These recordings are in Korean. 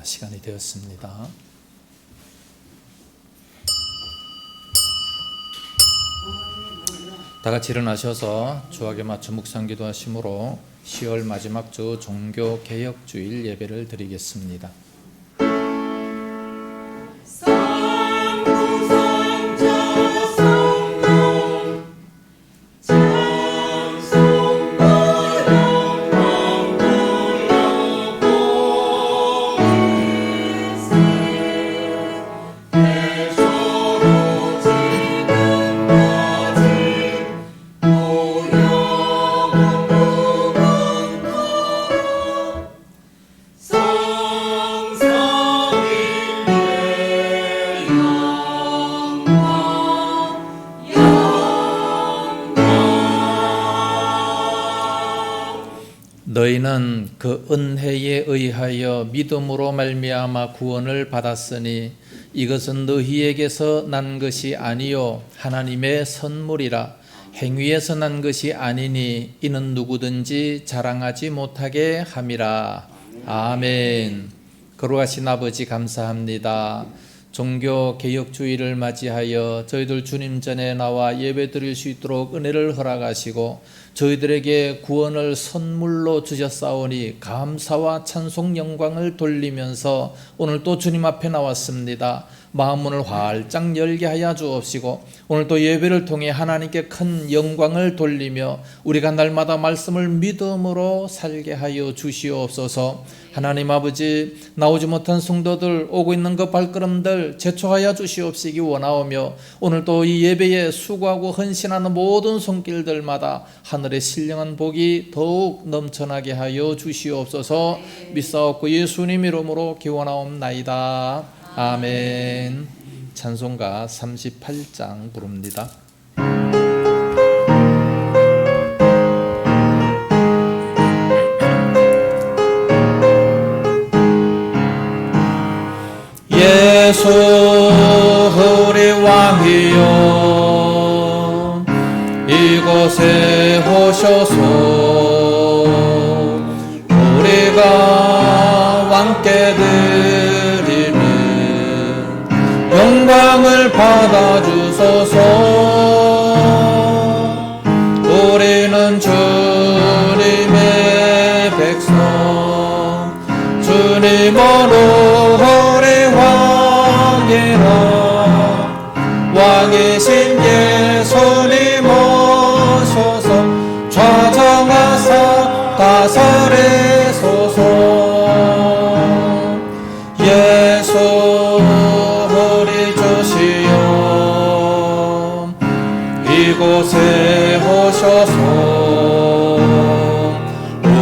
시간이 되었습니다. 다 같이 일어나셔서 주악에 맞춰 묵상기도 하심으로 10월 마지막 주 종교개혁주일 예배를 드리겠습니다. 너희는 그 은혜에 의하여 믿음으로 말미암아 구원을 받았으니 이것은 너희에게서 난 것이 아니요 하나님의 선물이라. 행위에서 난 것이 아니니 이는 누구든지 자랑하지 못하게 함이라. 아멘. 거룩하신 아버지 감사합니다. 종교개혁주의를 맞이하여 저희들 주님 전에 나와 예배 드릴 수 있도록 은혜를 허락하시고 저희들에게 구원을 선물로 주셨사오니 감사와 찬송 영광을 돌리면서 오늘 또 주님 앞에 나왔습니다. 마음문을 활짝 열게 하여 주옵시고 오늘 또 예배를 통해 하나님께 큰 영광을 돌리며 우리가 날마다 말씀을 믿음으로 살게 하여 주시옵소서. 하나님 아버지, 나오지 못한 성도들, 오고 있는 그 발걸음들 재촉하여 주시옵시기 원하오며 오늘 또 이 예배에 수고하고 헌신하는 모든 손길들마다 하늘의 신령한 복이 더욱 넘쳐나게 하여 주시옵소서. 믿사옵고 예수님 이름으로 기원하옵나이다. 아멘. 찬송가 38장 부릅니다. 예수 우리 왕이여 이곳에 오셔서 우리가 왕께 드리는 영광을 받아주소서. 우리는 주님의 백성 주님으로 왕이신 예수님 오셔서 좌정하사 다스리소서. 예수 우리 주시여 이곳에 오셔서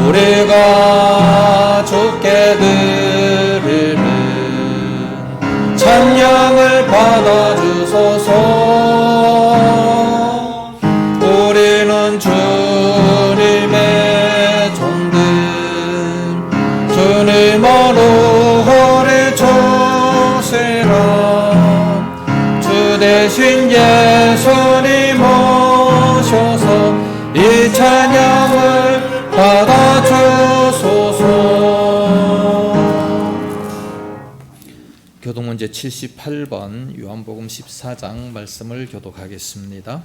우리가 주께 드리는 찬양을 받아주소서. 우리는 주님의 종들 주님으로 우리 주시라. 주 대신 예수님 오셔서 이 찬양을 받아주소서. 교독문제 78번 요한복음 14장 말씀을 교독하겠습니다.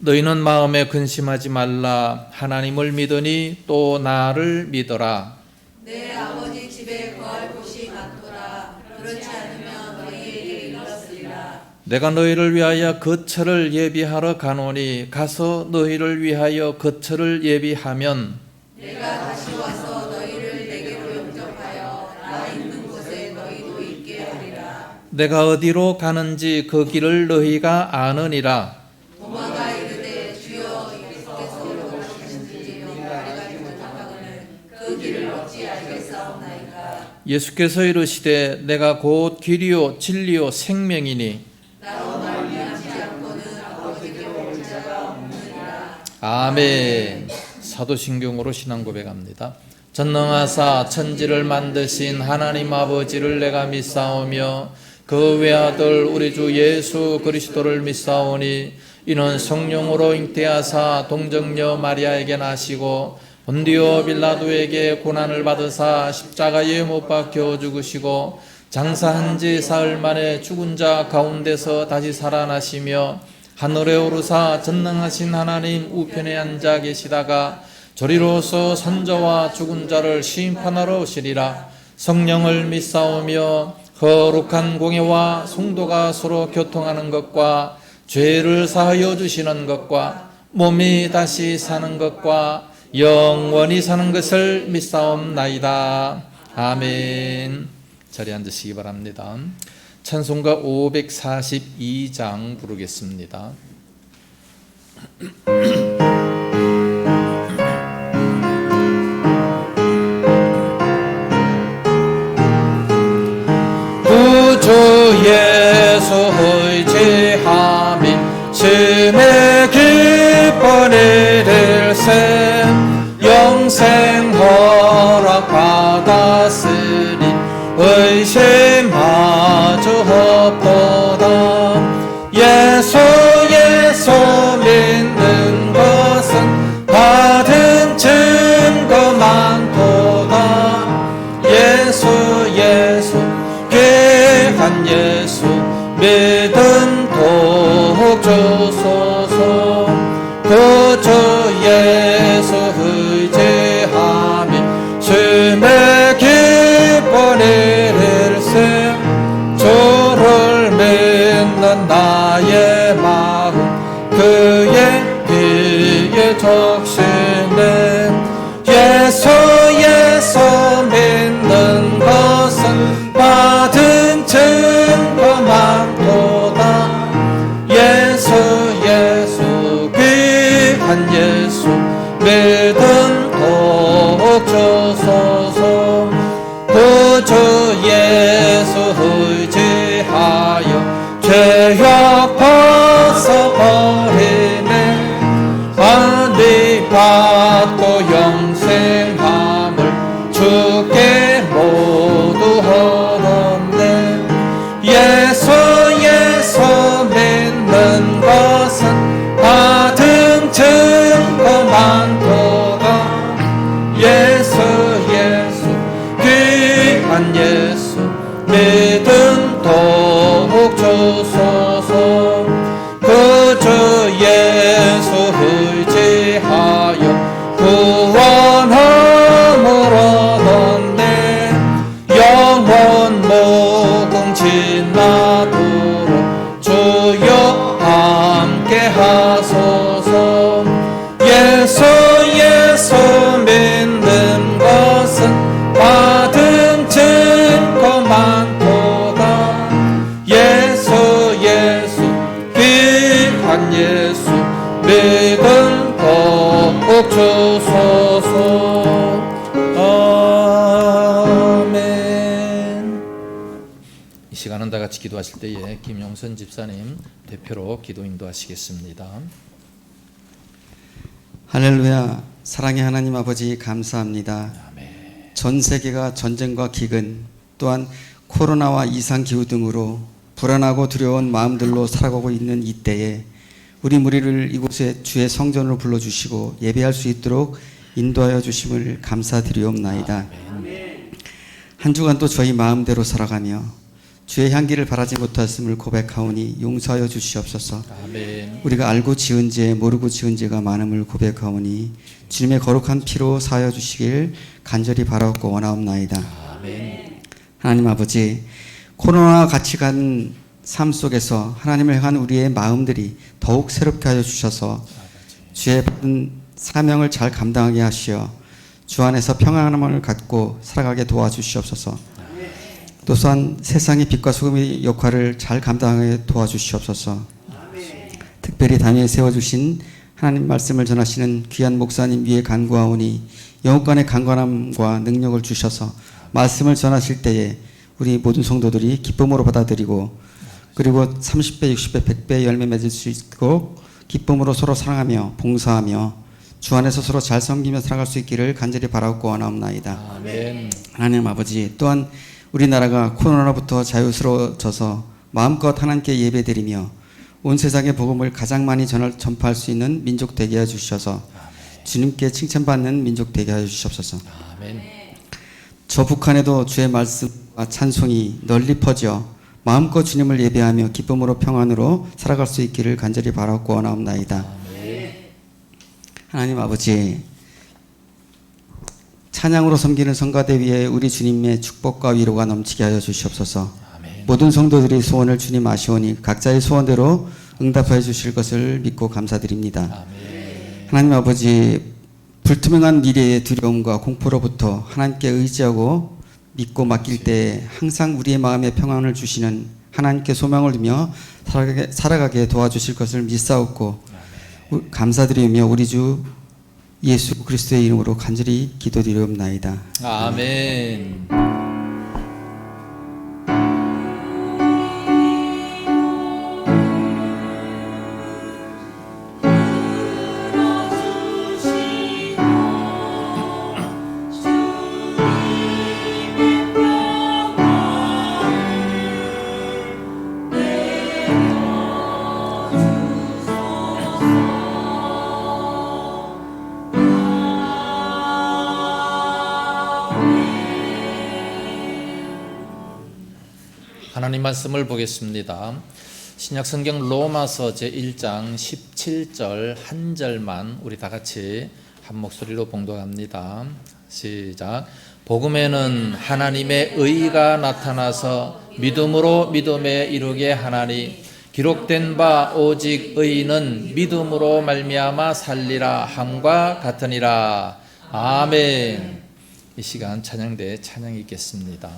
너희는 마음에 근심하지 말라. 하나님을 믿으니 또 나를 믿어라. 내 아버지 집에 거할 곳이 많도다. 그렇지 않으면 너희에게 일렀으리라. 내가 너희를 위하여 거처를 예비하러 가노니 가서 너희를 위하여 거처를 예비하면 내가 다시 와서 너희를 내게로 영접하여 나 있는 곳에 너희도 있게 하리라. 내가 어디로 가는지 그 길을 너희가 아느니라. 도마가 이르되 주여 예수께서 어디로 가시는지 명하리가지 못하거늘 그 길을 어찌 알겠사옵나이까. 예수께서 이르시되 내가 곧 길이요 진리요 생명이니 나로 말미암지 않고는 아버지께 올 자가 없느니라. 아멘. 사도신경으로 신앙 고백합니다. 전능하사 천지를 만드신 하나님 아버지를 내가 믿사오며 그 외아들 우리 주 예수 그리스도를 믿사오니 이는 성령으로 잉태하사 동정녀 마리아에게 나시고 본디오 빌라도에게 고난을 받으사 십자가에 못 박혀 죽으시고 장사한 지 사흘 만에 죽은 자 가운데서 다시 살아나시며 하늘에 오르사 전능하신 하나님 우편에 앉아 계시다가 저리로서 산자와 죽은 자를 심판하러 오시리라. 성령을 믿사오며 거룩한 공예와 성도가 서로 교통하는 것과 죄를 사하여 주시는 것과 몸이 다시 사는 것과 영원히 사는 것을 믿사옵나이다. 아멘. 자리에 앉으시기 바랍니다. 찬송가 542장 부르겠습니다. 구주 예수 의지하며 심히 기뻐니 될셈 영생 허락 받았으니 의심마저 없도다. 예수 믿는 것은 받은 증거 많도다. 예수 귀한 예수 믿음 더욱 주소서. 구주 예수 의지하며 심히 기뻐니 될셈 주를 믿는 나의 마음 그의 피에 적시네. 예수 믿는 것은 받은 증거 많도다. 예수 귀한 예수 믿음 더욱 주소서. 구주 예수 의지하여 죄악 벗어버리네. 안리 받고 영생함을 주께 모두 얻었네. 예수 믿는 것은 받은 증거 많도다. 예수 귀한 예수 믿음 더욱 주소서. 구주 예수 의지하여 구원함을 얻었네. 영원 무궁 지나도록 주여 함께 하소서. 예수 믿는 것은 받은 증거 많도다. 예수 귀한 예수 믿음 더욱 주소서. 아멘. 이 시간은 다 같이 기도하실 때에 김용선 집사님 대표로 기도 인도하시겠습니다. 할렐루야. 사랑의 하나님 아버지 감사합니다. 아멘. 전 세계가 전쟁과 기근 또한 코로나와 이상기후 등으로 불안하고 두려운 마음들로 살아가고 있는 이때에 우리 무리를 이곳에 주의 성전으로 불러주시고 예배할 수 있도록 인도하여 주심을 감사드리옵나이다. 한 주간 또 저희 마음대로 살아가며 주의 향기를 바라지 못했음을 고백하오니 용서하여 주시옵소서. 아멘. 우리가 알고 지은 죄 모르고 지은 죄가 많음을 고백하오니 주님의 거룩한 피로 사하여 주시길 간절히 바라옵고 원하옵나이다. 아멘. 하나님 아버지, 코로나와 같이 간 삶 속에서 하나님을 향한 우리의 마음들이 더욱 새롭게 하여 주셔서 주의 받은 사명을 잘 감당하게 하시어 주 안에서 평안함을 갖고 살아가게 도와주시옵소서. 또한 세상의 빛과 소금의 역할을 잘 감당하게 도와주시옵소서. 특별히 단위에 세워주신 하나님 말씀을 전하시는 귀한 목사님 위에 간구하오니 영혼간의 강건함과 능력을 주셔서 말씀을 전하실 때에 우리 모든 성도들이 기쁨으로 받아들이고 그리고 30배, 60배, 100배 열매 맺을 수 있고 기쁨으로 서로 사랑하며 봉사하며 주 안에서 서로 잘 섬기며 살아갈 수 있기를 간절히 바라옵고 원하옵나이다. 아멘. 하나님 아버지, 또한 우리나라가 코로나로부터 자유스러워져서 마음껏 하나님께 예배드리며 온 세상의 복음을 가장 많이 전파할 수 있는 민족 되게 해 주셔서 주님께 칭찬받는 민족 되게 하여 주시옵소서. 아멘. 저 북한에도 주의 말씀과 찬송이 널리 퍼져 마음껏 주님을 예배하며 기쁨으로 평안으로 살아갈 수 있기를 간절히 바라고 원하옵나이다. 하나님 아버지, 찬양으로 섬기는 성가대 위에 우리 주님의 축복과 위로가 넘치게 하여 주시옵소서. 아멘. 모든 성도들이 소원을 주님 아시오니 각자의 소원대로 응답하여 주실 것을 믿고 감사드립니다. 아멘. 하나님 아버지, 불투명한 미래의 두려움과 공포로부터 하나님께 의지하고 믿고 맡길 때 항상 우리의 마음에 평안을 주시는 하나님께 소망을 두며 살아가게 도와주실 것을 믿사옵고 감사드리며 우리 주 예수 그리스도의 이름으로 간절히 기도드리옵나이다. 아멘. 하나님 말씀을 보겠습니다. 신약성경 로마서 제1장 17절 한 절만 우리 다 같이 한 목소리로 봉독합니다. 시작. 복음에는 하나님의 의가 나타나서 믿음으로 믿음에 이르게 하나니 기록된 바 오직 의인은 믿음으로 말미암아 살리라 함과 같으니라. 아멘. 이 시간 찬양대에 찬양이 있겠습니다.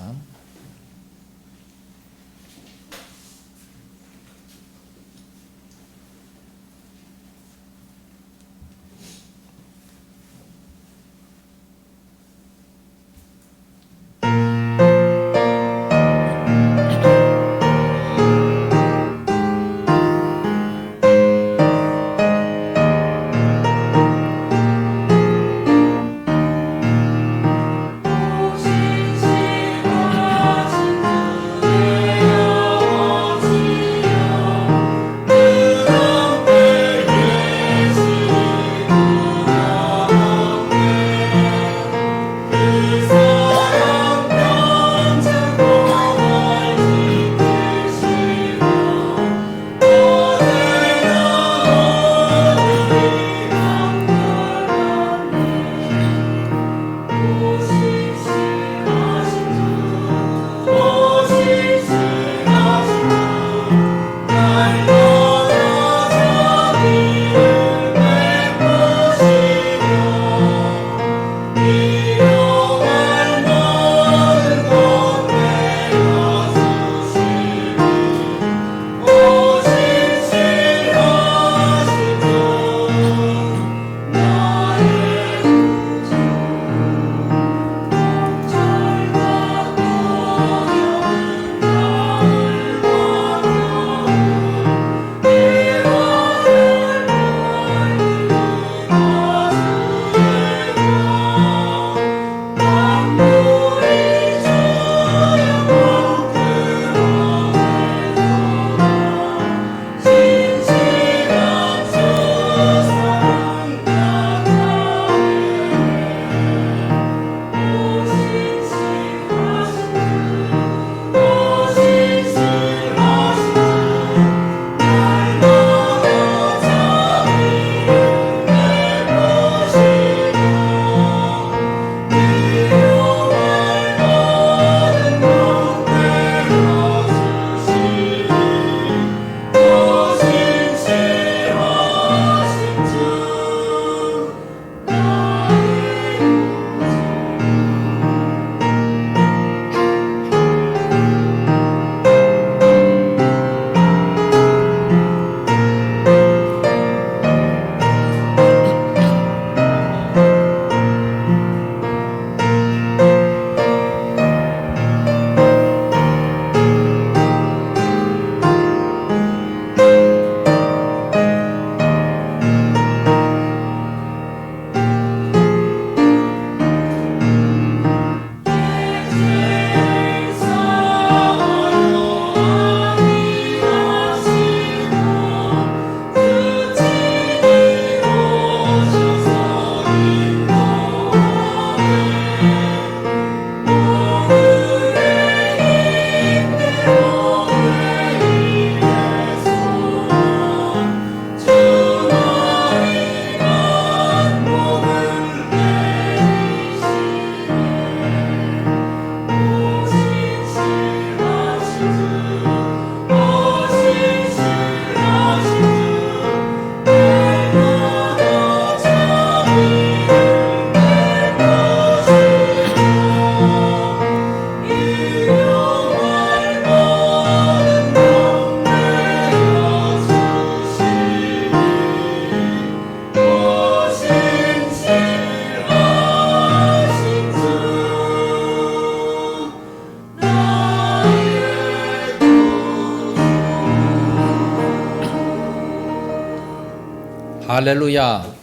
할렐루야.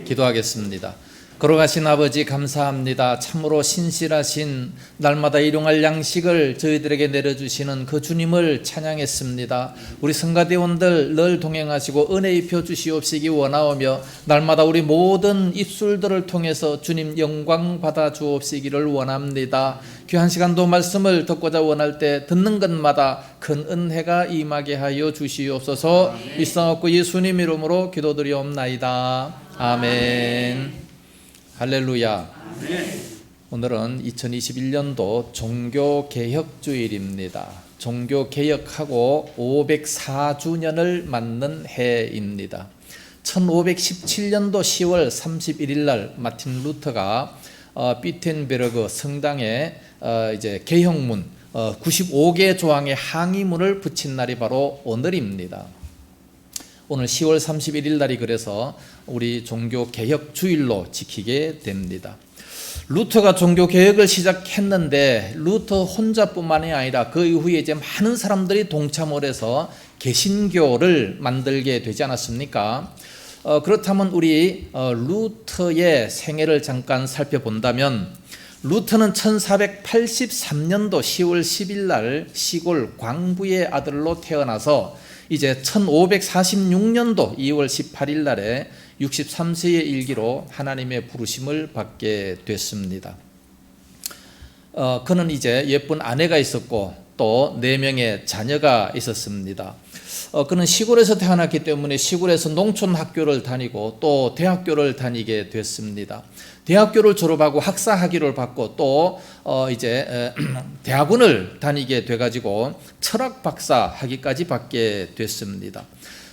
기도하겠습니다. 걸어가신 아버지 감사합니다. 참으로 신실하신 날마다 일용할 양식을 저희들에게 내려주시는 그 주님을 찬양했습니다. 우리 성가대원들 늘 동행하시고 은혜 입혀 주시옵시기 원하오며 날마다 우리 모든 입술들을 통해서 주님 영광 받아 주옵시기를 원합니다. 귀한 시간도 말씀을 듣고자 원할 때 듣는 것마다 큰 은혜가 임하게 하여 주시옵소서. 일상없고 예수님 이름으로 기도드리옵나이다. 아멘. 할렐루야. 오늘은 2021년도 종교개혁주일입니다. 종교개혁하고 504주년을 맞는 해입니다. 1517년도 10월 31일 날 마틴 루터가 비텐베르그 성당에 이제 개혁문 95개 조항의 항의문을 붙인 날이 바로 오늘입니다. 오늘 10월 31일 날이 그래서 우리 종교개혁 주일로 지키게 됩니다. 루터가 종교개혁을 시작했는데 루터 혼자뿐만이 아니라 그 이후에 이제 많은 사람들이 동참을 해서 개신교를 만들게 되지 않았습니까? 그렇다면 우리 루터의 생애를 잠깐 살펴본다면 루터는 1483년도 10월 10일 날 시골 광부의 아들로 태어나서 이제 1546년도 2월 18일 날에 63세의 일기로 하나님의 부르심을 받게 됐습니다. 그는 이제 예쁜 아내가 있었고 또 4명의 자녀가 있었습니다. 그는 시골에서 태어났기 때문에 시골에서 농촌 학교를 다니고 또 대학교를 다니게 됐습니다. 대학교를 졸업하고 학사 학위를 받고 또 이제 대학원을 다니게 돼가지고 철학 박사 학위까지 받게 됐습니다.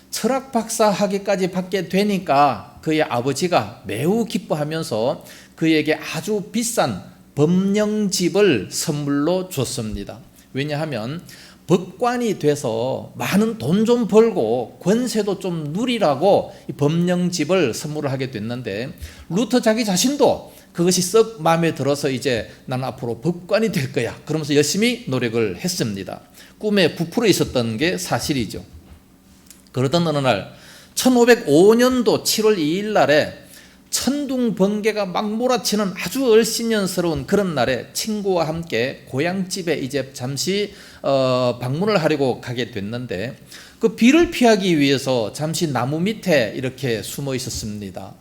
철학 박사 학위까지 받게 되니까 그의 아버지가 매우 기뻐하면서 그에게 아주 비싼 법령집을 선물로 줬습니다. 왜냐하면 법관이 돼서 많은 돈 좀 벌고 권세도 좀 누리라고 이 법령집을 선물을 하게 됐는데 루터 자기 자신도 그것이 썩 마음에 들어서 이제 난 앞으로 법관이 될 거야 그러면서 열심히 노력을 했습니다. 꿈에 부풀어 있었던 게 사실이죠. 그러던 어느 날 1505년도 7월 2일 날에 천둥 번개가 막 몰아치는 아주 얼씬년스러운 그런 날에 친구와 함께 고향집에 이제 잠시 방문을 하려고 가게 됐는데 그 비를 피하기 위해서 잠시 나무 밑에 이렇게 숨어 있었습니다.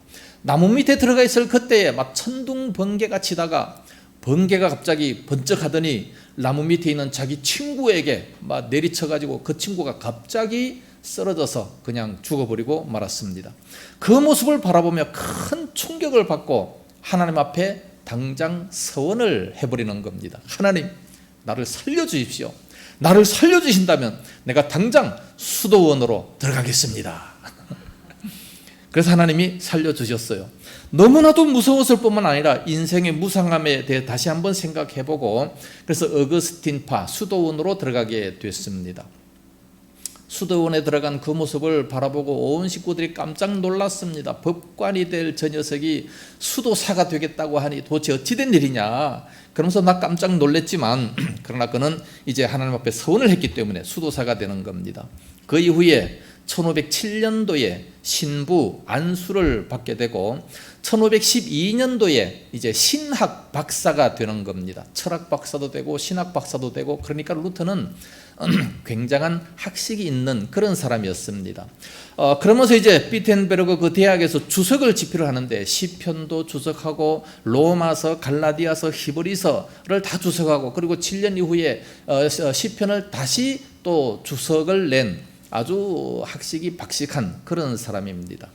나무 밑에 들어가 있을 그때에 막 천둥 번개가 치다가 번개가 갑자기 번쩍하더니 나무 밑에 있는 자기 친구에게 막 내리쳐가지고 그 친구가 갑자기 쓰러져서 그냥 죽어버리고 말았습니다. 그 모습을 바라보며 큰 충격을 받고 하나님 앞에 당장 서원을 해버리는 겁니다. 하나님, 나를 살려주십시오. 나를 살려주신다면 내가 당장 수도원으로 들어가겠습니다. 그래서 하나님이 살려주셨어요. 너무나도 무서웠을 뿐만 아니라 인생의 무상함에 대해 다시 한번 생각해보고 그래서 어거스틴파 수도원으로 들어가게 됐습니다. 수도원에 들어간 그 모습을 바라보고 온 식구들이 깜짝 놀랐습니다. 법관이 될 저 녀석이 수도사가 되겠다고 하니 도대체 어찌된 일이냐. 그러면서 나 깜짝 놀랐지만 그러나 그는 이제 하나님 앞에 서원을 했기 때문에 수도사가 되는 겁니다. 그 이후에 1507년도에 신부 안수를 받게 되고 1512년도에 이제 신학 박사가 되는 겁니다. 철학 박사도 되고 신학 박사도 되고 그러니까 루터는 굉장한 학식이 있는 그런 사람이었습니다. 그러면서 이제 비텐베르그 그 대학에서 주석을 집필을 하는데 시편도 주석하고 로마서, 갈라디아서, 히브리서를 다 주석하고 그리고 7년 이후에 시편을 다시 또 주석을 낸 아주 학식이 박식한 그런 사람입니다.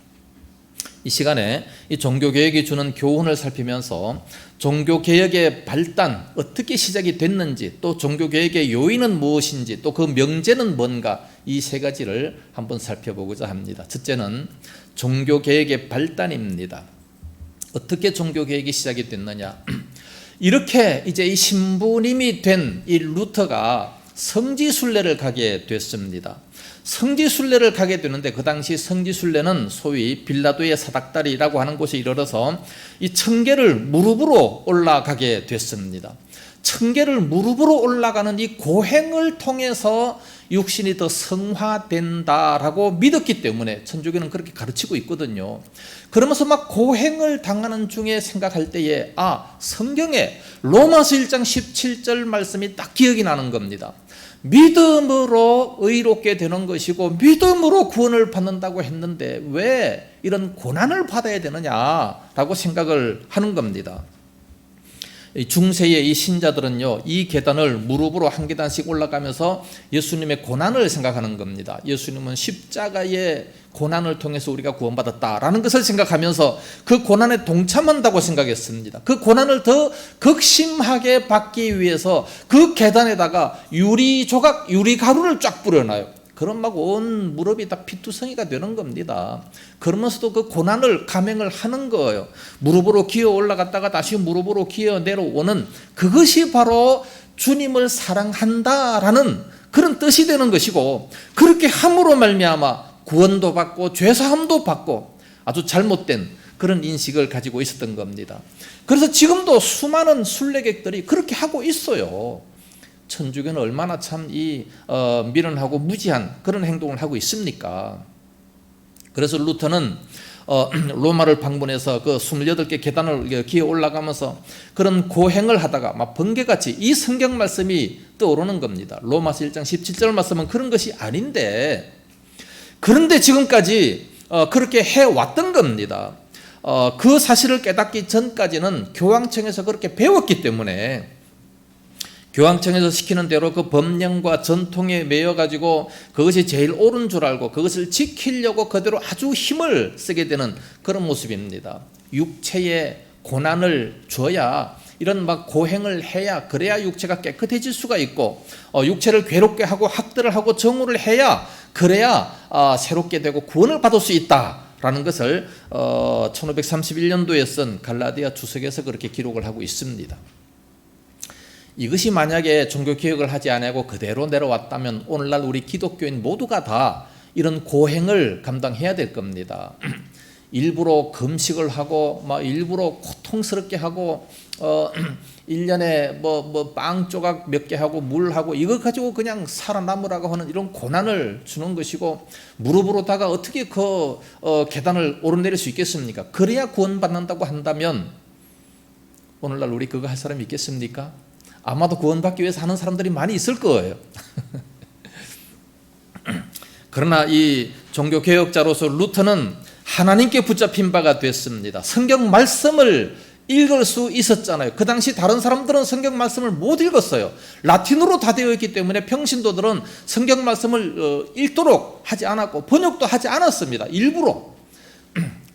이 시간에 이 종교개혁이 주는 교훈을 살피면서 종교개혁의 발단 어떻게 시작이 됐는지 또 종교개혁의 요인은 무엇인지 또 그 명제는 뭔가 이 3가지를 한번 살펴보고자 합니다. 첫째는 종교개혁의 발단입니다. 어떻게 종교개혁이 시작이 됐느냐. 이렇게 이제 이 신부님이 된 이 루터가 성지순례를 가게 됐습니다. 성지순례를 가게 되는데 그 당시 성지순례는 소위 빌라도의 사닥다리라고 하는 곳에 이르러서 이 청계를 무릎으로 올라가게 됐습니다. 청계를 무릎으로 올라가는 이 고행을 통해서 육신이 더 성화된다라고 믿었기 때문에 천주교는 그렇게 가르치고 있거든요. 그러면서 막 고행을 당하는 중에 생각할 때에 성경에 로마서 1장 17절 말씀이 딱 기억이 나는 겁니다. 믿음으로 의롭게 되는 것이고 믿음으로 구원을 받는다고 했는데 왜 이런 고난을 받아야 되느냐라고 생각을 하는 겁니다. 중세의 이 신자들은요, 이 계단을 무릎으로 한 계단씩 올라가면서 예수님의 고난을 생각하는 겁니다. 예수님은 십자가의 고난을 통해서 우리가 구원받았다라는 것을 생각하면서 그 고난에 동참한다고 생각했습니다. 그 고난을 더 극심하게 받기 위해서 그 계단에다가 유리 조각, 유리 가루를 쫙 뿌려놔요. 그럼 막 온 무릎이 다 피투성이가 되는 겁니다. 그러면서도 그 고난을 감행을 하는 거예요. 무릎으로 기어 올라갔다가 다시 무릎으로 기어 내려오는 그것이 바로 주님을 사랑한다라는 그런 뜻이 되는 것이고, 그렇게 함으로 말미암아 구원도 받고 죄사함도 받고 아주 잘못된 그런 인식을 가지고 있었던 겁니다. 그래서 지금도 수많은 순례객들이 그렇게 하고 있어요. 천주교는 얼마나 참 미련하고 무지한 그런 행동을 하고 있습니까? 그래서 루터는 로마를 방문해서 그 28개 계단을 기어 올라가면서 그런 고행을 하다가 막 번개같이 이 성경 말씀이 떠오르는 겁니다. 로마서 1장 17절 말씀은 그런 것이 아닌데, 그런데 지금까지 그렇게 해왔던 겁니다. 그 사실을 깨닫기 전까지는 교황청에서 그렇게 배웠기 때문에 교황청에서 시키는 대로 그 법령과 전통에 매여가지고 그것이 제일 옳은 줄 알고 그것을 지키려고 그대로 아주 힘을 쓰게 되는 그런 모습입니다. 육체에 고난을 줘야, 이런 막 고행을 해야, 그래야 육체가 깨끗해질 수가 있고, 육체를 괴롭게 하고 학대를 하고 정오를 해야, 그래야 새롭게 되고 구원을 받을 수 있다라는 것을 1531년도에 쓴 갈라디아 주석에서 그렇게 기록을 하고 있습니다. 이것이 만약에 종교개혁을 하지 않고 그대로 내려왔다면 오늘날 우리 기독교인 모두가 다 이런 고행을 감당해야 될 겁니다. 일부러 금식을 하고 일부러 고통스럽게 하고 1년에 빵 조각 몇 개 하고 물하고 이거 가지고 그냥 살아남으라고 하는 이런 고난을 주는 것이고, 무릎으로다가 어떻게 그 계단을 오르내릴 수 있겠습니까? 그래야 구원받는다고 한다면 오늘날 우리 그거 할 사람이 있겠습니까? 아마도 구원받기 위해서 하는 사람들이 많이 있을 거예요. 그러나 이 종교개혁자로서 루터는 하나님께 붙잡힌 바가 됐습니다. 성경 말씀을 읽을 수 있었잖아요. 그 당시 다른 사람들은 성경 말씀을 못 읽었어요. 라틴어로 다 되어 있기 때문에 평신도들은 성경 말씀을 읽도록 하지 않았고 번역도 하지 않았습니다. 일부러.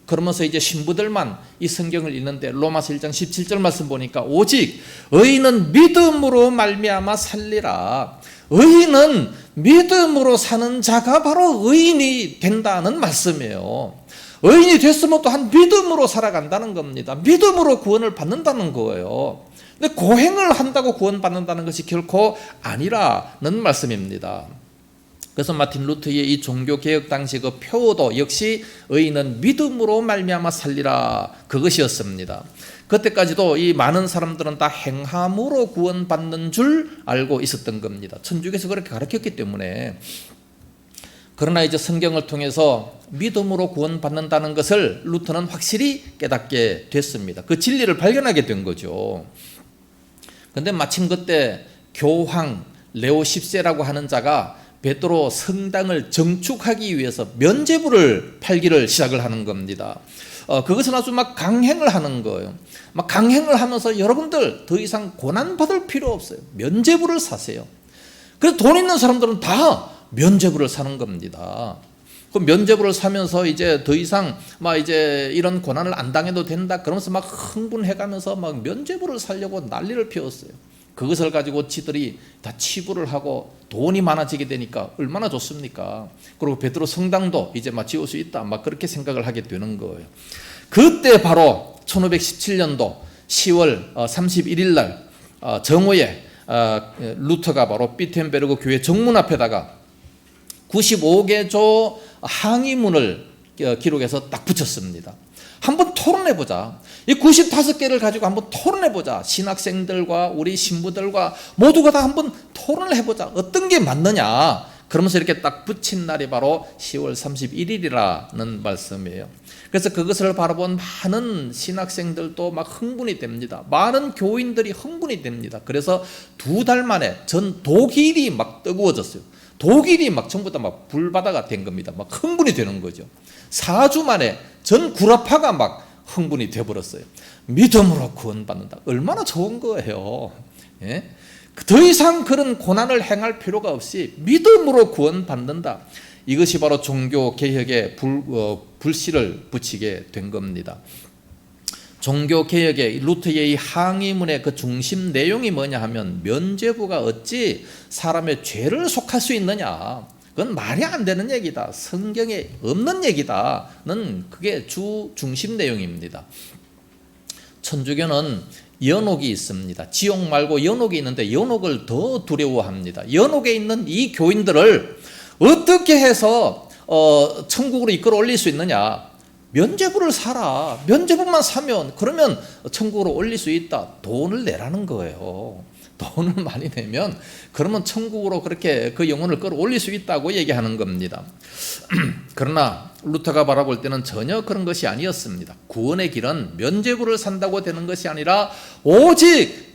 그러면서 이제 신부들만 이 성경을 읽는데 로마서 1장 17절 말씀 보니까 오직 의인은 믿음으로 말미암아 살리라. 의인은 믿음으로 사는 자가 바로 의인이 된다는 말씀이에요. 의인이 됐으면 또한 믿음으로 살아간다는 겁니다. 믿음으로 구원을 받는다는 거예요. 근데 고행을 한다고 구원받는다는 것이 결코 아니라는 말씀입니다. 그래서 마틴 루터의 이 종교개혁 당시 그 표어도 역시 의인은 믿음으로 말미암아 살리라, 그것이었습니다. 그때까지도 이 많은 사람들은 다 행함으로 구원받는 줄 알고 있었던 겁니다. 천주교에서 그렇게 가르쳤기 때문에. 그러나 이제 성경을 통해서 믿음으로 구원받는다는 것을 루터는 확실히 깨닫게 됐습니다. 그 진리를 발견하게 된 거죠. 그런데 마침 그때 교황 레오 10세라고 하는 자가 베드로 성당을 정축하기 위해서 면죄부를 팔기를 시작을 하는 겁니다. 그것은 아주 막 강행을 하는 거예요. 막 강행을 하면서 여러분들 더 이상 고난받을 필요 없어요. 면죄부를 사세요. 그래서 돈 있는 사람들은 다 면죄부를 사는 겁니다. 그 면죄부를 사면서 이제 더 이상 막 이제 이런 고난을 안 당해도 된다 그러면서 막 흥분해가면서 막 면죄부를 사려고 난리를 피웠어요. 그것을 가지고 지들이 다 치부를 하고 돈이 많아지게 되니까 얼마나 좋습니까? 그리고 베드로 성당도 이제 막 지을 수 있다, 막 그렇게 생각을 하게 되는 거예요. 그때 바로 1517년도 10월 31일 날 정오에 루터가 바로 비텐베르그 교회 정문 앞에다가 95개조 항의문을 기록해서 딱 붙였습니다. 한번 토론해보자. 이 95개를 가지고 한번 토론해보자. 신학생들과 우리 신부들과 모두가 다 한번 토론을 해보자. 어떤 게 맞느냐. 그러면서 이렇게 딱 붙인 날이 바로 10월 31일이라는 말씀이에요. 그래서 그것을 바라본 많은 신학생들도 막 흥분이 됩니다. 많은 교인들이 흥분이 됩니다. 그래서 2달 만에 전 독일이 막 뜨거워졌어요. 독일이 막 전부 다 막 불바다가 된 겁니다. 막 흥분이 되는 거죠. 4주 만에 전 구라파가 막 흥분이 되어버렸어요. 믿음으로 구원받는다. 얼마나 좋은 거예요. 예? 더 이상 그런 고난을 행할 필요가 없이 믿음으로 구원받는다. 이것이 바로 종교개혁의 불씨를 붙이게 된 겁니다. 종교개혁의 루터의 이 항의문의 그 중심 내용이 뭐냐 하면 면죄부가 어찌 사람의 죄를 속할 수 있느냐. 그건 말이 안 되는 얘기다. 성경에 없는 얘기다는 그게 중심 내용입니다. 천주교는 연옥이 있습니다. 지옥 말고 연옥이 있는데 연옥을 더 두려워합니다. 연옥에 있는 이 교인들을 어떻게 해서 천국으로 이끌어 올릴 수 있느냐. 면죄부를 사라. 면죄부만 사면 그러면 천국으로 올릴 수 있다. 돈을 내라는 거예요. 돈을 많이 내면 그러면 천국으로 그렇게 그 영혼을 끌어올릴 수 있다고 얘기하는 겁니다. 그러나 루터가 바라볼 때는 전혀 그런 것이 아니었습니다. 구원의 길은 면죄부를 산다고 되는 것이 아니라 오직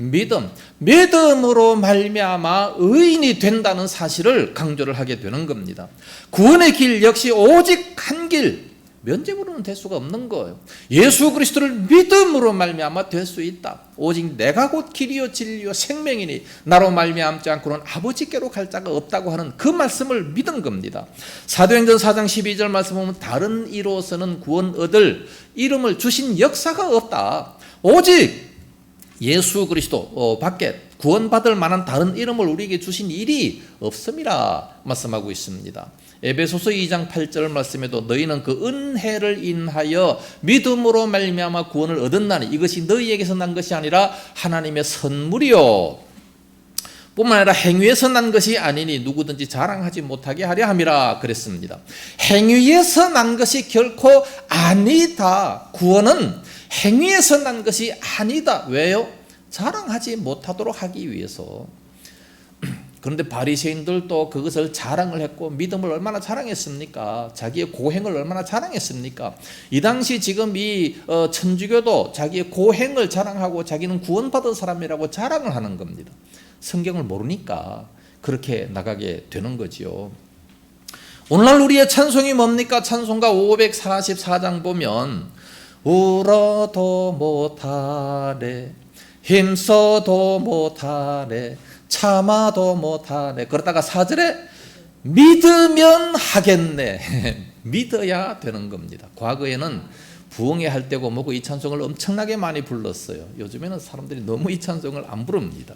믿음으로 말미암아 의인이 된다는 사실을 강조를 하게 되는 겁니다. 구원의 길 역시 오직 한 길, 면죄부로는 될 수가 없는 거예요. 예수 그리스도를 믿음으로 말미암아 될 수 있다. 오직 내가 곧 길이요 진리요 생명이니 나로 말미암지 않고는 아버지께로 갈 자가 없다고 하는 그 말씀을 믿은 겁니다. 사도행전 4장 12절 말씀 보면 다른 이로서는 구원 얻을 이름을 주신 역사가 없다. 오직 예수 그리스도 밖에 구원받을 만한 다른 이름을 우리에게 주신 일이 없음이라 말씀하고 있습니다. 에베소서 2장 8절 말씀에도 너희는 그 은혜를 인하여 믿음으로 말미암아 구원을 얻었나니 이것이 너희에게서 난 것이 아니라 하나님의 선물이요 뿐만 아니라 행위에서 난 것이 아니니 누구든지 자랑하지 못하게 하려 함이라 그랬습니다. 행위에서 난 것이 결코 아니다. 구원은 행위에서 난 것이 아니다. 왜요? 자랑하지 못하도록 하기 위해서. 그런데 바리새인들도 그것을 자랑을 했고 믿음을 얼마나 자랑했습니까? 자기의 고행을 얼마나 자랑했습니까? 이 당시 지금 이 천주교도 자기의 고행을 자랑하고 자기는 구원받은 사람이라고 자랑을 하는 겁니다. 성경을 모르니까 그렇게 나가게 되는 거지요. 오늘날 우리의 찬송이 뭡니까? 찬송가 544장 보면 울어도 못하네 힘써도 못하네 참아도 못하네. 그러다가 4절에 믿으면 하겠네. 믿어야 되는 겁니다. 과거에는 부흥회 할 때고 뭐고 이 찬송을 엄청나게 많이 불렀어요. 요즘에는 사람들이 너무 이 찬송을 안 부릅니다.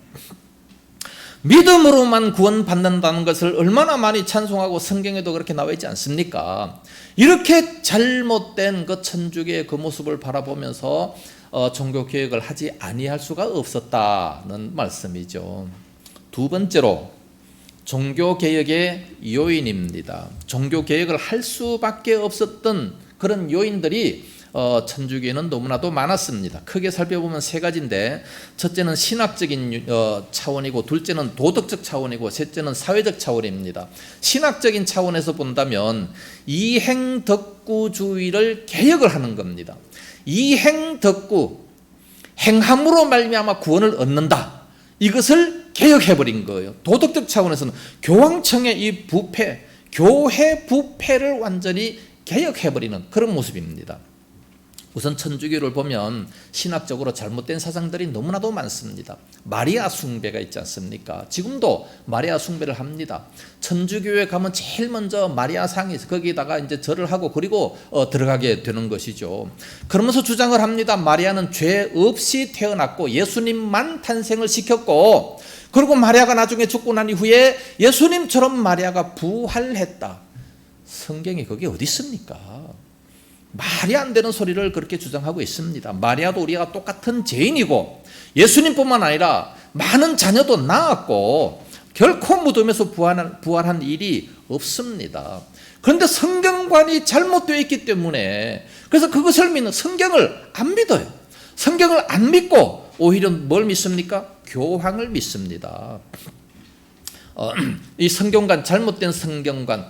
믿음으로만 구원받는다는 것을 얼마나 많이 찬송하고 성경에도 그렇게 나와 있지 않습니까? 이렇게 잘못된 그 천주교의 그 모습을 바라보면서 종교개혁을 하지 아니할 수가 없었다는 말씀이죠. 두 번째로 종교개혁의 요인입니다. 종교개혁을 할 수밖에 없었던 그런 요인들이 천주교에는 너무나도 많았습니다. 크게 살펴보면 세 가지인데 첫째는 신학적인 차원이고 둘째는 도덕적 차원이고 셋째는 사회적 차원입니다. 신학적인 차원에서 본다면 이행덕구주의를 개혁을 하는 겁니다. 이행덕구, 행함으로 말미암아 구원을 얻는다. 이것을 개혁해버린 거예요. 도덕적 차원에서는 교황청의 이 부패, 교회 부패를 완전히 개혁해버리는 그런 모습입니다. 우선 천주교를 보면 신학적으로 잘못된 사상들이 너무나도 많습니다. 마리아 숭배가 있지 않습니까? 지금도 마리아 숭배를 합니다. 천주교에 가면 제일 먼저 마리아 상이 거기다가 이제 절을 하고 그리고 들어가게 되는 것이죠. 그러면서 주장을 합니다. 마리아는 죄 없이 태어났고 예수님만 탄생을 시켰고 그리고 마리아가 나중에 죽고 난 이후에 예수님처럼 마리아가 부활했다. 성경에 그게 어디 있습니까? 말이 안 되는 소리를 그렇게 주장하고 있습니다. 마리아도 우리가 똑같은 죄인이고 예수님뿐만 아니라 많은 자녀도 낳았고 결코 무덤에서 부활한 일이 없습니다. 그런데 성경관이 잘못되어 있기 때문에 그래서 그것을 믿는 성경을 안 믿어요. 성경을 안 믿고 오히려 뭘 믿습니까? 교황을 믿습니다. 이 성경관, 잘못된 성경관,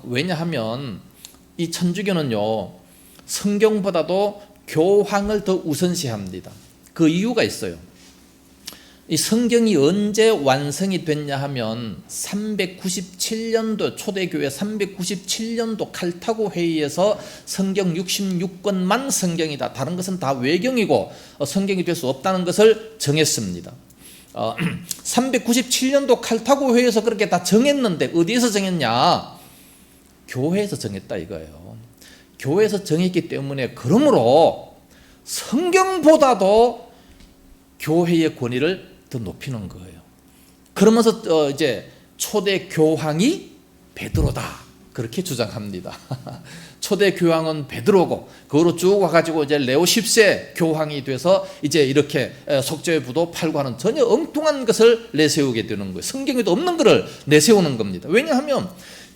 왜냐하면 이 천주교는요 성경보다도 교황을 더 우선시합니다. 그 이유가 있어요. 이 성경이 언제 완성이 됐냐 하면 397년도 초대교회 397년도 칼타고 회의에서 성경 66권만 성경이다. 다른 것은 다 외경이고 성경이 될 수 없다는 것을 정했습니다. 397년도 칼타고 회의에서 그렇게 다 정했는데 어디에서 정했냐? 교회에서 정했다 이거예요. 교회에서 정했기 때문에 그러므로 성경보다도 교회의 권위를 더 높이는 거예요. 그러면서 이제 초대 교황이 베드로다 그렇게 주장합니다. 초대 교황은 베드로고 그거로 쭉 와가지고 이제 레오 10세 교황이 돼서 이제 이렇게 속죄의 부도 팔고 하는 전혀 엉뚱한 것을 내세우게 되는 거예요. 성경에도 없는 것을 내세우는 겁니다. 왜냐하면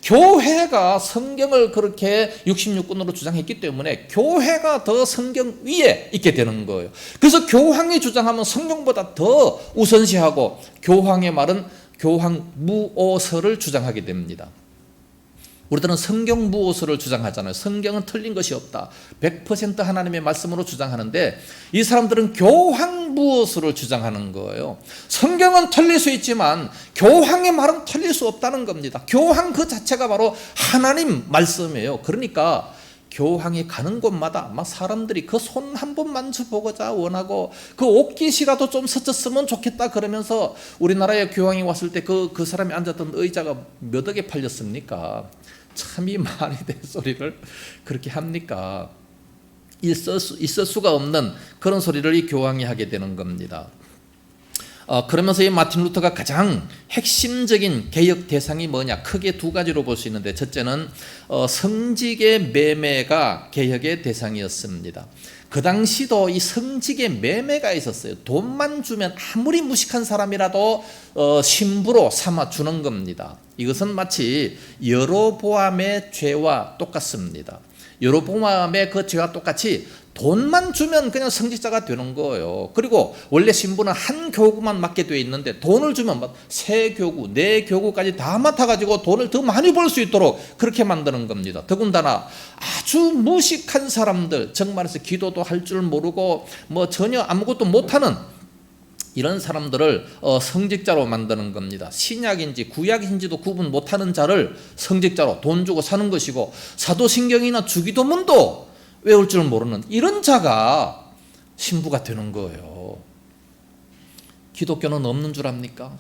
교회가 성경을 그렇게 66권으로 주장했기 때문에 교회가 더 성경 위에 있게 되는 거예요. 그래서 교황이 주장하면 성경보다 더 우선시하고 교황의 말은 교황 무오서를 주장하게 됩니다. 우리들은 성경 무오서를 주장하잖아요. 성경은 틀린 것이 없다. 100% 하나님의 말씀으로 주장하는데 이 사람들은 교황 무오서를 주장하는 거예요. 성경은 틀릴 수 있지만 교황의 말은 틀릴 수 없다는 겁니다. 교황 그 자체가 바로 하나님 말씀이에요. 그러니까 교황이 가는 곳마다 막 사람들이 그 손 한 번 만져보고자 원하고 그 옷깃이라도 좀 스쳤으면 좋겠다 그러면서 우리나라에 교황이 왔을 때 그 사람이 앉았던 의자가 몇 억에 팔렸습니까? 참이 말이 될 소리를 그렇게 합니까? 있을 수가 없는 그런 소리를 이 교황이 하게 되는 겁니다. 그러면서 이 마틴 루터가 가장 핵심적인 개혁 대상이 뭐냐? 크게 두 가지로 볼 수 있는데 첫째는 성직의 매매가 개혁의 대상이었습니다. 그 당시도 이 성직의 매매가 있었어요. 돈만 주면 아무리 무식한 사람이라도 신부로 삼아 주는 겁니다. 이것은 마치 여로보암의 죄와 똑같습니다. 여로보암의 그 죄와 똑같이 돈만 주면 그냥 성직자가 되는 거예요. 그리고 원래 신부는 한 교구만 맡게 되어 있는데 돈을 주면 세 교구, 네 교구까지 다 맡아가지고 돈을 더 많이 벌 수 있도록 그렇게 만드는 겁니다. 더군다나 아주 무식한 사람들, 정말해서 기도도 할 줄 모르고 뭐 전혀 아무것도 못하는 이런 사람들을 성직자로 만드는 겁니다. 신약인지 구약인지도 구분 못하는 자를 성직자로 돈 주고 사는 것이고 사도신경이나 주기도문도 외울 줄 모르는 이런 자가 신부가 되는 거예요. 기독교는 없는 줄 압니까?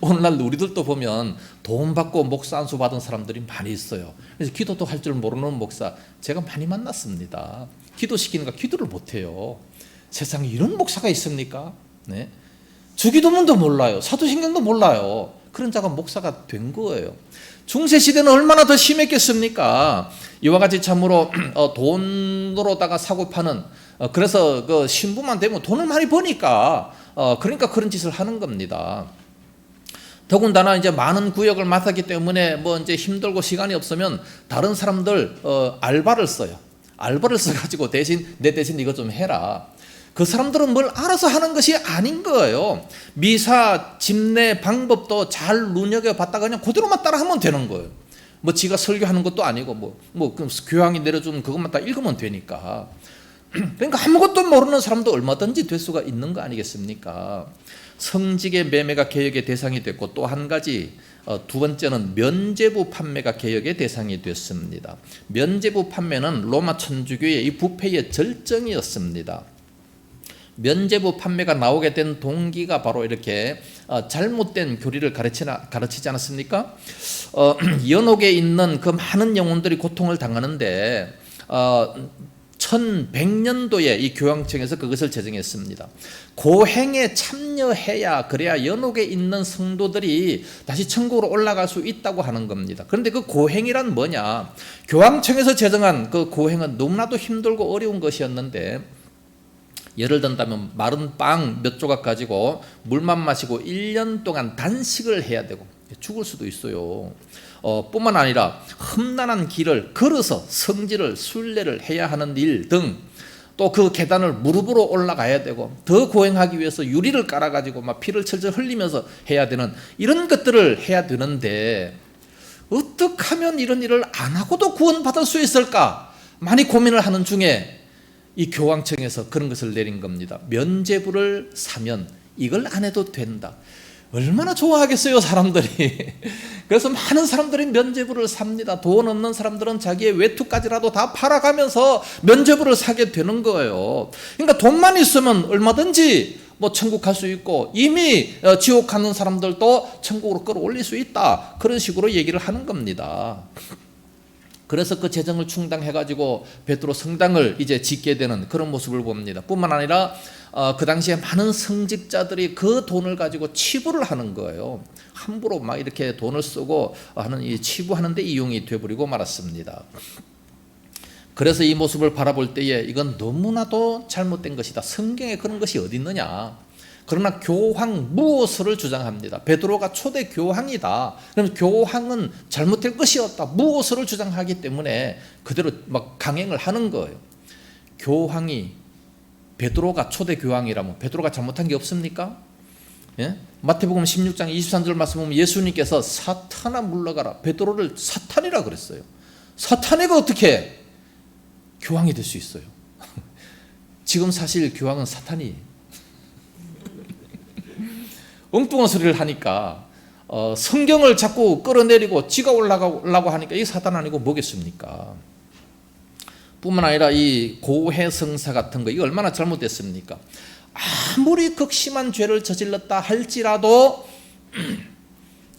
오늘날 우리들도 보면 돈 받고 목사 안수 받은 사람들이 많이 있어요. 그래서 기도도 할 줄 모르는 목사 제가 많이 만났습니다. 기도시키는가 기도를 못해요. 세상에 이런 목사가 있습니까? 네. 주기도문도 몰라요. 사도신경도 몰라요. 그런 자가 목사가 된 거예요. 중세시대는 얼마나 더 심했겠습니까? 이와 같이 참으로 돈으로다가 사고 파는 그래서 그 신부만 되면 돈을 많이 버니까 그러니까 그런 짓을 하는 겁니다. 더군다나 이제 많은 구역을 맡았기 때문에 뭐 이제 힘들고 시간이 없으면 다른 사람들 알바를 써요. 알바를 써가지고 내 대신 이거 좀 해라. 그 사람들은 뭘 알아서 하는 것이 아닌 거예요. 미사 집내 방법도 잘 눈여겨봤다가 그냥 그대로만 따라하면 되는 거예요. 뭐 지가 설교하는 것도 아니고 뭐 교황이 내려주는 그것만 딱 읽으면 되니까. 그러니까 아무것도 모르는 사람도 얼마든지 될 수가 있는 거 아니겠습니까? 성직의 매매가 개혁의 대상이 됐고 또 한 가지 두 번째는 면죄부 판매가 개혁의 대상이 됐습니다. 면죄부 판매는 로마 천주교의 이 부패의 절정이었습니다. 면죄부 판매가 나오게 된 동기가 바로 이렇게 잘못된 교리를 가르치지 않았습니까? 연옥에 있는 그 많은 영혼들이 고통을 당하는데 1100년도에 이 교황청에서 그것을 제정했습니다. 고행에 참여해야 그래야 연옥에 있는 성도들이 다시 천국으로 올라갈 수 있다고 하는 겁니다. 그런데 그 고행이란 뭐냐? 교황청에서 제정한 그 고행은 너무나도 힘들고 어려운 것이었는데 예를 든다면 마른 빵 몇 조각 가지고 물만 마시고 1년 동안 단식을 해야 되고 죽을 수도 있어요. 뿐만 아니라 험난한 길을 걸어서 성지를 순례를 해야 하는 일 등, 또 그 계단을 무릎으로 올라가야 되고, 더 고행하기 위해서 유리를 깔아가지고 막 피를 철철 흘리면서 해야 되는 이런 것들을 해야 되는데, 어떻게 하면 이런 일을 안 하고도 구원받을 수 있을까 많이 고민을 하는 중에 이 교황청에서 그런 것을 내린 겁니다. 면죄부를 사면 이걸 안 해도 된다. 얼마나 좋아하겠어요, 사람들이. 그래서 많은 사람들이 면죄부를 삽니다. 돈 없는 사람들은 자기의 외투까지라도 다 팔아가면서 면죄부를 사게 되는 거예요. 그러니까 돈만 있으면 얼마든지 뭐 천국 갈 수 있고, 이미 지옥 가는 사람들도 천국으로 끌어올릴 수 있다. 그런 식으로 얘기를 하는 겁니다. 그래서 그 재정을 충당해가지고 베드로 성당을 이제 짓게 되는 그런 모습을 봅니다. 뿐만 아니라 그 당시에 많은 성직자들이 그 돈을 가지고 치부를 하는 거예요. 함부로 막 이렇게 돈을 쓰고 하는 이 치부하는 데 이용이 되어버리고 말았습니다. 그래서 이 모습을 바라볼 때에 이건 너무나도 잘못된 것이다. 성경에 그런 것이 어디 있느냐. 그러나 교황 무오스를 주장합니다. 베드로가 초대 교황이다. 그럼 교황은 잘못될 것이었다. 무오스를 주장하기 때문에 그대로 막 강행을 하는 거예요. 교황이 베드로가 초대 교황이라면 베드로가 잘못한 게 없습니까? 예? 마태복음 16장 23절 말씀 보면 예수님께서 사탄아 물러가라. 베드로를 사탄이라 그랬어요. 사탄이가 어떻게 교황이 될 수 있어요? 지금 사실 교황은 사탄이에요. 엉뚱한 소리를 하니까 성경을 자꾸 끌어내리고 지가 올라가려고 하니까 이게 사탄 아니고 뭐겠습니까? 뿐만 아니라 이 고해성사 같은 거 이거 얼마나 잘못됐습니까? 아무리 극심한 죄를 저질렀다 할지라도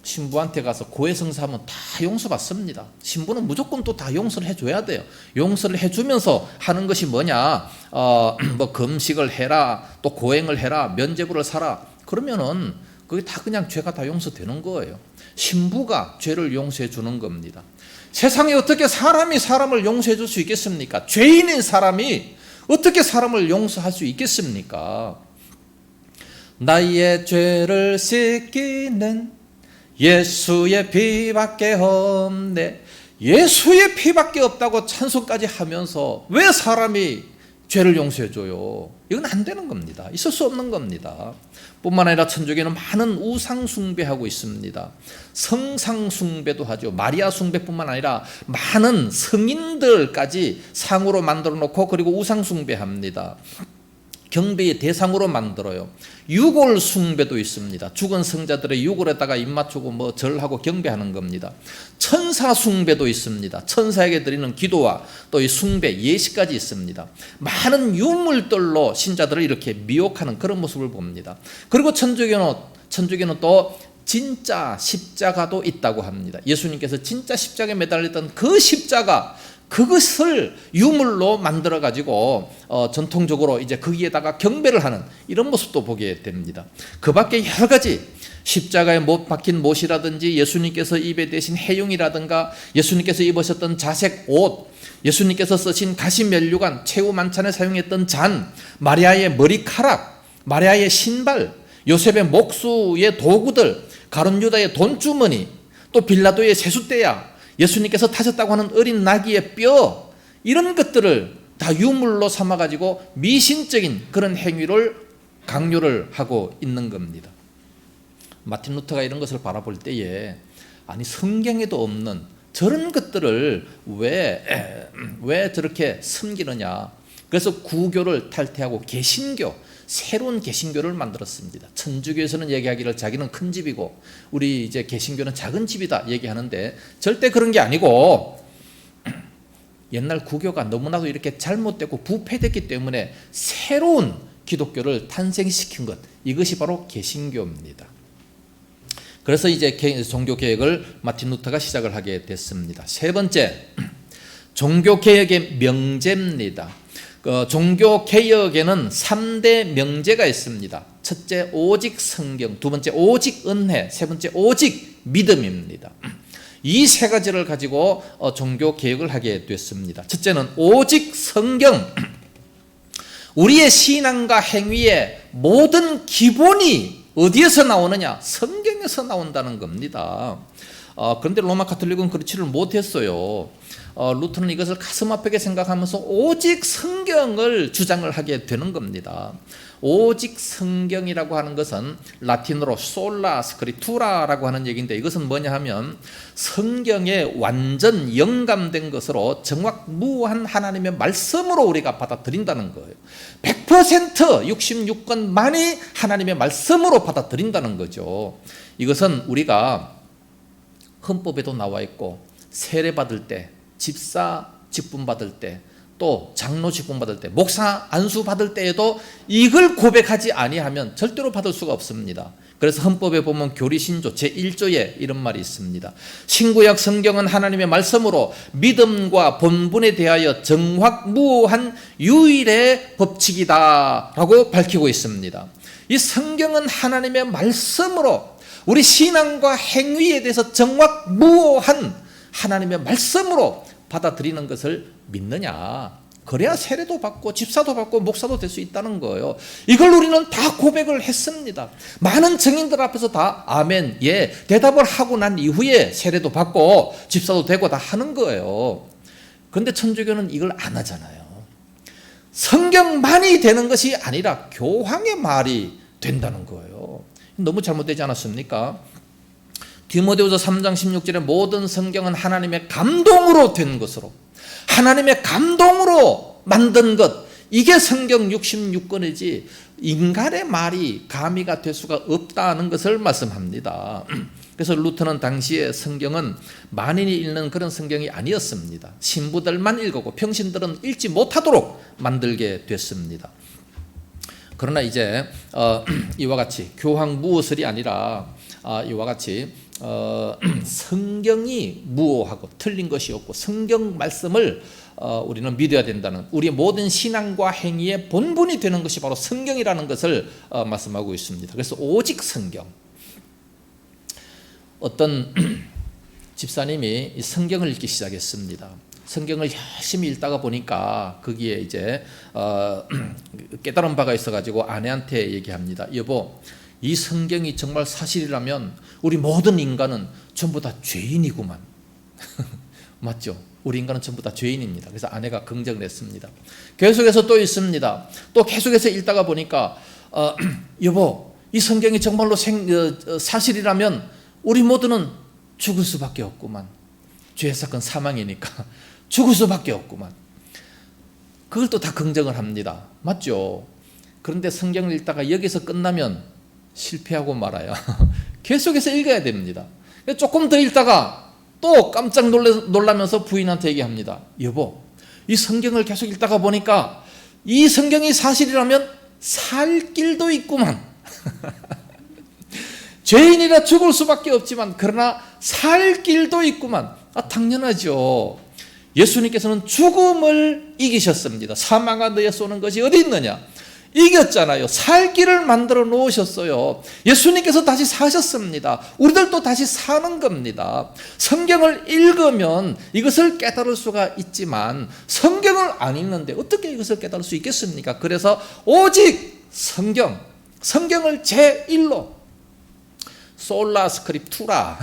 신부한테 가서 고해성사하면 다 용서받습니다. 신부는 무조건 또 다 용서를 해줘야 돼요. 용서를 해주면서 하는 것이 뭐냐? 뭐 금식을 해라, 또 고행을 해라, 면죄부를 사라. 그러면은 그게 다 그냥 죄가 다 용서되는 거예요. 신부가 죄를 용서해 주는 겁니다. 세상에 어떻게 사람이 사람을 용서해 줄 수 있겠습니까? 죄인인 사람이 어떻게 사람을 용서할 수 있겠습니까? 나의 죄를 씻기는 예수의 피밖에 없네. 예수의 피밖에 없다고 찬송까지 하면서 왜 사람이 죄를 용서해 줘요? 이건 안 되는 겁니다. 있을 수 없는 겁니다. 뿐만 아니라 천주교는 많은 우상 숭배하고 있습니다. 성상 숭배도 하죠. 마리아 숭배뿐만 아니라 많은 성인들까지 상으로 만들어 놓고 그리고 우상 숭배합니다. 경배의 대상으로 만들어요. 유골 숭배도 있습니다. 죽은 성자들의 유골에다가 입 맞추고 뭐 절하고 경배하는 겁니다. 천사 숭배도 있습니다. 천사에게 드리는 기도와 또 이 숭배, 예식까지 있습니다. 많은 유물들로 신자들을 이렇게 미혹하는 그런 모습을 봅니다. 그리고 천주교는 또 진짜 십자가도 있다고 합니다. 예수님께서 진짜 십자가에 매달렸던 그 십자가, 그것을 유물로 만들어 가지고 전통적으로 이제 거기에다가 경배를 하는 이런 모습도 보게 됩니다. 그 밖에 여러 가지 십자가에 못 박힌 못이라든지 예수님께서 입에 대신 해용이라든가 예수님께서 입으셨던 자색 옷, 예수님께서 쓰신 가시 면류관, 최후 만찬에 사용했던 잔, 마리아의 머리카락, 마리아의 신발, 요셉의 목수의 도구들, 가룟 유다의 돈주머니, 또 빌라도의 세숫대야, 예수님께서 타셨다고 하는 어린 나귀의 뼈, 이런 것들을 다 유물로 삼아가지고 미신적인 그런 행위를 강요를 하고 있는 겁니다. 마틴 루터가 이런 것을 바라볼 때에 아니 성경에도 없는 저런 것들을 왜 저렇게 섬기느냐. 그래서 구교를 탈퇴하고 개신교, 새로운 개신교를 만들었습니다. 천주교에서는 얘기하기를 자기는 큰 집이고 우리 이제 개신교는 작은 집이다 얘기하는데 절대 그런 게 아니고 옛날 구교가 너무나도 이렇게 잘못되고 부패됐기 때문에 새로운 기독교를 탄생시킨 것, 이것이 바로 개신교입니다. 그래서 이제 종교개혁을 마틴 루터가 시작을 하게 됐습니다. 세 번째, 종교개혁의 명제입니다. 종교개혁에는 3대 명제가 있습니다. 첫째, 오직 성경. 두 번째, 오직 은혜. 세 번째, 오직 믿음입니다. 이 세 가지를 가지고 종교개혁을 하게 됐습니다. 첫째는 오직 성경. 우리의 신앙과 행위의 모든 기본이 어디에서 나오느냐? 성경에서 성경에서 나온다는 겁니다. 그런데 로마 가톨릭은 그렇지를 못했어요. 루터는 이것을 가슴 아프게 생각하면서 오직 성경을 주장을 하게 되는 겁니다. 오직 성경이라고 하는 것은 라틴어로 솔라 스크립투라라고 하는 얘기인데, 이것은 뭐냐 하면 성경에 완전 영감된 것으로 정확무한 하나님의 말씀으로 우리가 받아들인다는 거예요. 100% 66권만이 하나님의 말씀으로 받아들인다는 거죠. 이것은 우리가 헌법에도 나와 있고, 세례 받을 때, 집사 직분 받을 때, 또 장로 직분 받을 때, 목사 안수 받을 때에도 이걸 고백하지 아니하면 절대로 받을 수가 없습니다. 그래서 헌법에 보면 교리신조 제1조에 이런 말이 있습니다. 신구약 성경은 하나님의 말씀으로 믿음과 본분에 대하여 정확무한 유일의 법칙이다 라고 밝히고 있습니다. 이 성경은 하나님의 말씀으로 우리 신앙과 행위에 대해서 정확무한 하나님의 말씀으로 받아들이는 것을 믿느냐, 그래야 세례도 받고 집사도 받고 목사도 될 수 있다는 거예요. 이걸 우리는 다 고백을 했습니다. 많은 증인들 앞에서 다 아멘, 예 대답을 하고 난 이후에 세례도 받고 집사도 되고 다 하는 거예요. 그런데 천주교는 이걸 안 하잖아요. 성경만이 되는 것이 아니라 교황의 말이 된다는 거예요. 너무 잘못되지 않았습니까? 디모데후서 3장 16절에 모든 성경은 하나님의 감동으로 된 것으로, 하나님의 감동으로 만든 것, 이게 성경 66권이지 인간의 말이 가미가 될 수가 없다는 것을 말씀합니다. 그래서 루터는 당시에 성경은 만인이 읽는 그런 성경이 아니었습니다. 신부들만 읽었고 평신들은 읽지 못하도록 만들게 됐습니다. 그러나 이제 이와 같이 교황 무엇을이 아니라 이와 같이 성경이 무오하고 틀린 것이 없고 성경 말씀을 우리는 믿어야 된다는, 우리의 모든 신앙과 행위의 본분이 되는 것이 바로 성경이라는 것을 말씀하고 있습니다. 그래서 오직 성경. 어떤 집사님이 성경을 읽기 시작했습니다. 성경을 열심히 읽다가 보니까 거기에 이제 깨달은 바가 있어가지고 아내한테 얘기합니다. 여보, 이 성경이 정말 사실이라면 우리 모든 인간은 전부 다 죄인이구만. 맞죠? 우리 인간은 전부 다 죄인입니다. 그래서 아내가 긍정을 했습니다. 계속해서 또 있습니다. 또 계속해서 읽다가 보니까 여보, 이 성경이 정말로 사실이라면 우리 모두는 죽을 수밖에 없구만. 죄 사건 사망이니까 죽을 수밖에 없구만. 그걸 또 다 긍정을 합니다. 맞죠? 그런데 성경을 읽다가 여기서 끝나면 실패하고 말아요. 계속해서 읽어야 됩니다. 조금 더 읽다가 또 깜짝 놀라면서 부인한테 얘기합니다. 여보, 이 성경을 계속 읽다가 보니까 이 성경이 사실이라면 살 길도 있구만. 죄인이라 죽을 수밖에 없지만 그러나 살 길도 있구만. 당연하죠. 예수님께서는 죽음을 이기셨습니다. 사망아 너의 쏘는 것이 어디 있느냐? 이겼잖아요. 살 길을 만들어 놓으셨어요. 예수님께서 다시 사셨습니다. 우리들도 다시 사는 겁니다. 성경을 읽으면 이것을 깨달을 수가 있지만 성경을 안 읽는데 어떻게 이것을 깨달을 수 있겠습니까? 그래서 오직 성경을 제1로 솔라 스크립투라,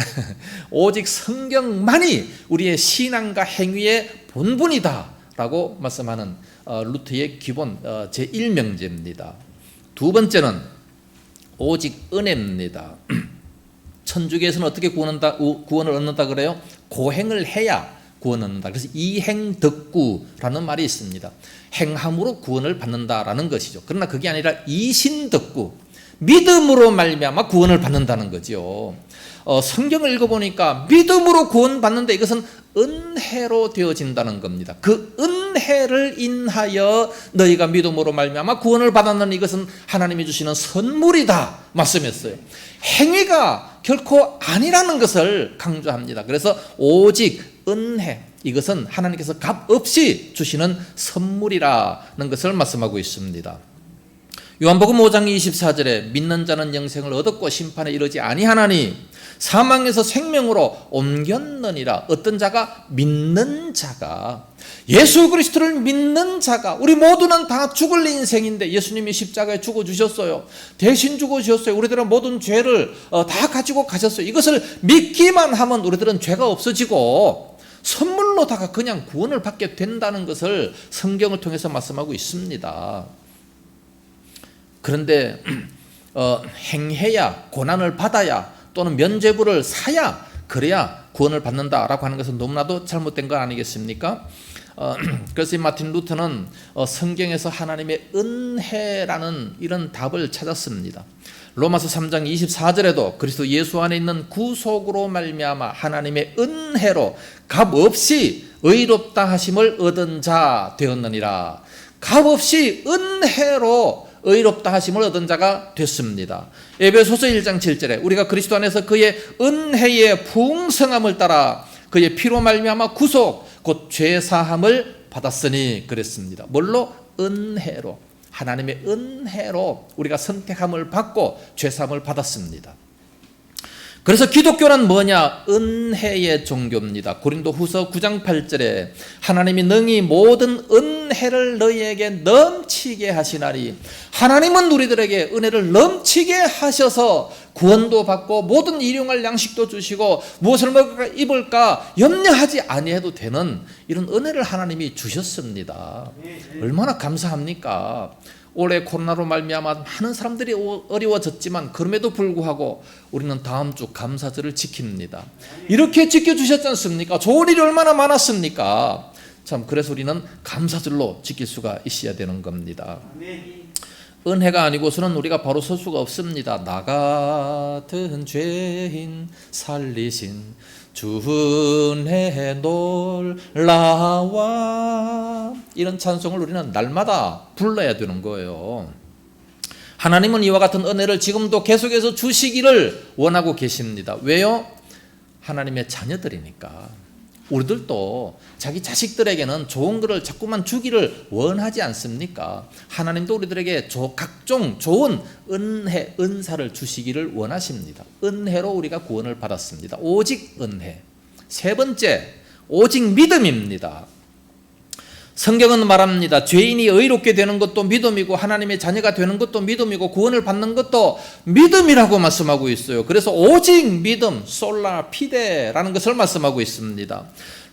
오직 성경만이 우리의 신앙과 행위의 본분이다 라고 말씀하는 루터의 기본 제1명제입니다. 두 번째는 오직 은혜입니다. 천주교에서는 어떻게 구원을 얻는다 그래요? 고행을 해야 구원을 얻는다. 그래서 이행덕구라는 말이 있습니다. 행함으로 구원을 받는다라는 것이죠. 그러나 그게 아니라 이신덕구, 믿음으로 말미암아 구원을 받는다는 거죠. 성경을 읽어보니까 믿음으로 구원받는데 이것은 은혜로 되어진다는 겁니다. 그 은혜를 인하여 너희가 믿음으로 말미암아 구원을 받았는 이것은 하나님이 주시는 선물이다 말씀했어요. 행위가 결코 아니라는 것을 강조합니다. 그래서 오직 은혜, 이것은 하나님께서 값 없이 주시는 선물이라는 것을 말씀하고 있습니다. 요한복음 5장 24절에 믿는 자는 영생을 얻었고 심판에 이르지 아니하나니 사망에서 생명으로 옮겼느니라. 어떤 자가? 믿는 자가. 예수 그리스도를 믿는 자가. 우리 모두는 다 죽을 인생인데 예수님이 십자가에 죽어주셨어요. 대신 죽어주셨어요. 우리들은 모든 죄를 다 가지고 가셨어요. 이것을 믿기만 하면 우리들은 죄가 없어지고 선물로다가 그냥 구원을 받게 된다는 것을 성경을 통해서 말씀하고 있습니다. 그런데 행해야, 고난을 받아야, 또는 면죄부를 사야, 그래야 구원을 받는다라고 하는 것은 너무나도 잘못된 거 아니겠습니까? 그래서 이 마틴 루터는 성경에서 하나님의 은혜라는 이런 답을 찾았습니다. 로마서 3장 24절에도 그리스도 예수 안에 있는 구속으로 말미암아 하나님의 은혜로 값없이 의롭다 하심을 얻은 자 되었느니라. 값없이 은혜로 의롭다 하심을 얻은 자가 됐습니다. 에베소서 1장 7절에 우리가 그리스도 안에서 그의 은혜의 풍성함을 따라 그의 피로 말미암아 구속 곧 죄사함을 받았으니 그랬습니다. 뭘로? 은혜로. 하나님의 은혜로 우리가 선택함을 받고 죄사함을 받았습니다. 그래서 기독교는 뭐냐? 은혜의 종교입니다. 고린도후서 9장 8절에 하나님이 능히 모든 은혜를 너희에게 넘치게 하시나니, 하나님은 우리들에게 은혜를 넘치게 하셔서 구원도 받고 모든 일용할 양식도 주시고 무엇을 먹을까 입을까 염려하지 아니해도 되는 이런 은혜를 하나님이 주셨습니다. 얼마나 감사합니까? 올해 코로나로 말미암아 많은 사람들이 어려워졌지만 그럼에도 불구하고 우리는 다음 주 감사절을 지킵니다. 이렇게 지켜주셨지 않습니까? 좋은 일이 얼마나 많았습니까? 참, 그래서 우리는 감사절로 지킬 수가 있어야 되는 겁니다. 은혜가 아니고서는 우리가 바로 설 수가 없습니다. 나 같은 죄인 살리신 주 은혜 놀라와, 이런 찬송을 우리는 날마다 불러야 되는 거예요. 하나님은 이와 같은 은혜를 지금도 계속해서 주시기를 원하고 계십니다. 왜요? 하나님의 자녀들이니까. 우리들도 자기 자식들에게는 좋은 것을 자꾸만 주기를 원하지 않습니까? 하나님도 우리들에게 각종 좋은 은혜, 은사를 주시기를 원하십니다. 은혜로 우리가 구원을 받았습니다. 오직 은혜. 세 번째, 오직 믿음입니다. 성경은 말합니다. 죄인이 의롭게 되는 것도 믿음이고 하나님의 자녀가 되는 것도 믿음이고 구원을 받는 것도 믿음이라고 말씀하고 있어요. 그래서 오직 믿음, 솔라 피데라는 것을 말씀하고 있습니다.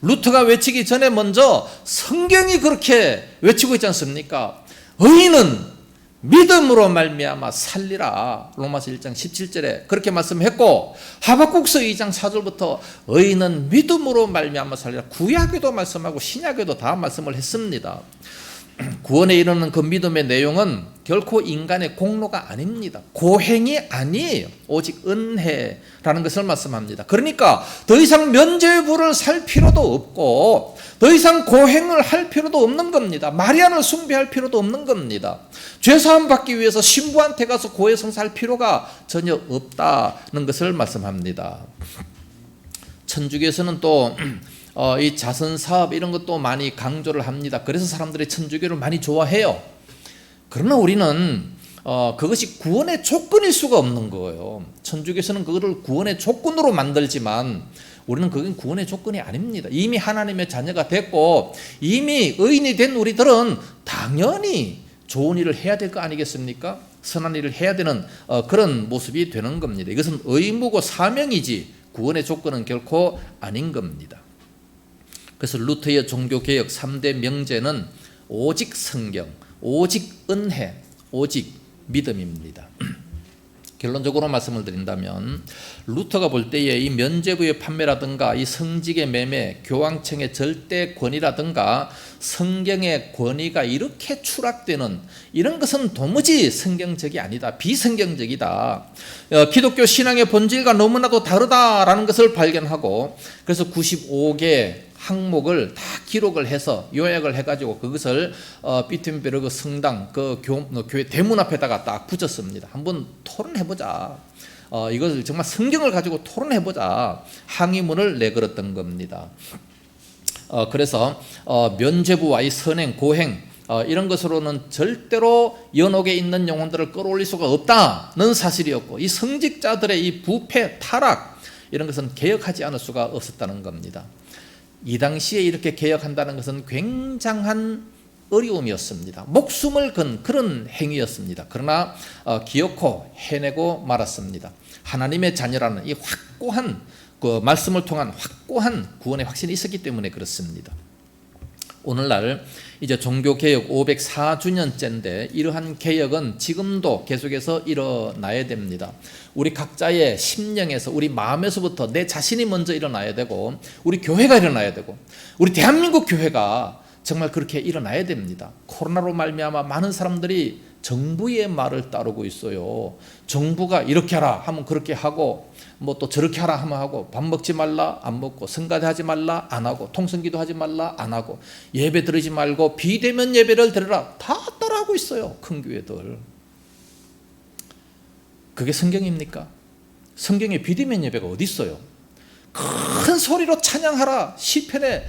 루터가 외치기 전에 먼저 성경이 그렇게 외치고 있지 않습니까? 의인은 믿음으로 말미암아 살리라. 로마서 1장 17절에 그렇게 말씀했고, 하박국서 2장 4절부터 의인은 믿음으로 말미암아 살리라. 구약에도 말씀하고 신약에도 다 말씀을 했습니다. 구원에 이르는 그 믿음의 내용은 결코 인간의 공로가 아닙니다. 고행이 아니에요. 오직 은혜라는 것을 말씀합니다. 그러니까 더 이상 면죄부를 살 필요도 없고 더 이상 고행을 할 필요도 없는 겁니다. 마리아를 숭배할 필요도 없는 겁니다. 죄사함 받기 위해서 신부한테 가서 고해 성사할 필요가 전혀 없다는 것을 말씀합니다. 천주교에서는 또 이 자선사업 이런 것도 많이 강조를 합니다. 그래서 사람들이 천주교를 많이 좋아해요. 그러나 우리는 그것이 구원의 조건일 수가 없는 거예요. 천주교에서는 그거를 구원의 조건으로 만들지만 우리는 그건 구원의 조건이 아닙니다. 이미 하나님의 자녀가 됐고 이미 의인이 된 우리들은 당연히 좋은 일을 해야 될 거 아니겠습니까? 선한 일을 해야 되는 그런 모습이 되는 겁니다. 이것은 의무고 사명이지 구원의 조건은 결코 아닌 겁니다. 그래서 루터의 종교개혁 3대 명제는 오직 성경, 오직 은혜, 오직 믿음입니다. 결론적으로 말씀을 드린다면 루터가 볼 때에 이 면죄부의 판매라든가 이 성직의 매매, 교황청의 절대 권위라든가 성경의 권위가 이렇게 추락되는 이런 것은 도무지 성경적이 아니다. 비성경적이다. 기독교 신앙의 본질과 너무나도 다르다라는 것을 발견하고 그래서 95개 항목을 다 기록을 해서 요약을 해가지고 그것을 비텐베르그 성당 그 교회 대문 앞에다가 딱 붙였습니다. 한번 토론해보자. 이것을 정말 성경을 가지고 토론해보자. 항의문을 내걸었던 겁니다. 그래서 면죄부와 이 선행, 고행 이런 것으로는 절대로 연옥에 있는 영혼들을 끌어올릴 수가 없다는 사실이었고, 이 성직자들의 이 부패, 타락, 이런 것은 개혁하지 않을 수가 없었다는 겁니다. 이 당시에 이렇게 개혁한다는 것은 굉장한 어려움이었습니다. 목숨을 건 그런 행위였습니다. 그러나 기어코 해내고 말았습니다. 하나님의 자녀라는 이 확고한 그 말씀을 통한 확고한 구원의 확신이 있었기 때문에 그렇습니다. 오늘날 이제 종교개혁 504주년째인데 이러한 개혁은 지금도 계속해서 일어나야 됩니다. 우리 각자의 심령에서, 우리 마음에서부터 내 자신이 먼저 일어나야 되고, 우리 교회가 일어나야 되고, 우리 대한민국 교회가 정말 그렇게 일어나야 됩니다. 코로나로 말미암아 많은 사람들이 정부의 말을 따르고 있어요. 정부가 이렇게 하라 하면 그렇게 하고, 뭐 또 저렇게 하라 하면 하고, 밥 먹지 말라 안 먹고, 성가대하지 말라 안 하고, 통성기도 하지 말라 안 하고, 예배 드리지 말고 비대면 예배를 드려라, 다 따라하고 있어요. 큰 교회들. 그게 성경입니까? 성경에 비대면 예배가 어디 있어요? 큰 소리로 찬양하라. 시편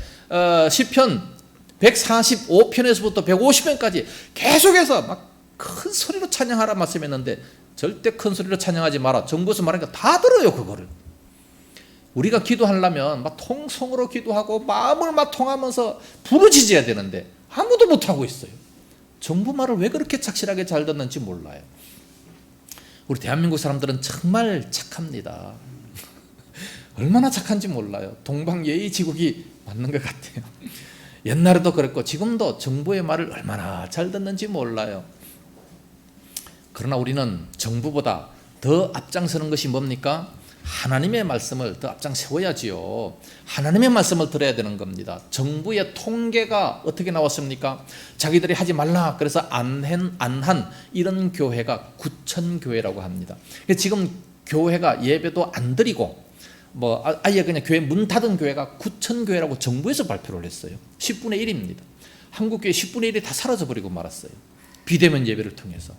145편에서부터 150편까지 계속해서 막 큰 소리로 찬양하라 말씀했는데, 절대 큰 소리로 찬양하지 마라. 정부에서 말하니까 다 들어요. 그거를. 우리가 기도하려면 막 통성으로 기도하고 마음을 막 통하면서 부르짖어야 되는데 아무도 못하고 있어요. 정부 말을 왜 그렇게 착실하게 잘 듣는지 몰라요. 우리 대한민국 사람들은 정말 착합니다. 얼마나 착한지 몰라요. 동방예의지국이 맞는 것 같아요. 옛날에도 그랬고 지금도 정부의 말을 얼마나 잘 듣는지 몰라요. 그러나 우리는 정부보다 더 앞장서는 것이 뭡니까? 하나님의 말씀을 더 앞장 세워야지요. 하나님의 말씀을 들어야 되는 겁니다. 정부의 통계가 어떻게 나왔습니까? 자기들이 하지 말라 그래서 안 한 이런 교회가 9천 교회라고 합니다. 지금 교회가 예배도 안 드리고 아예 그냥 교회 문 닫은 교회가 9천 교회라고 정부에서 발표를 했어요. 10분의 1입니다. 한국 교회 10분의 1이 다 사라져버리고 말았어요. 비대면 예배를 통해서.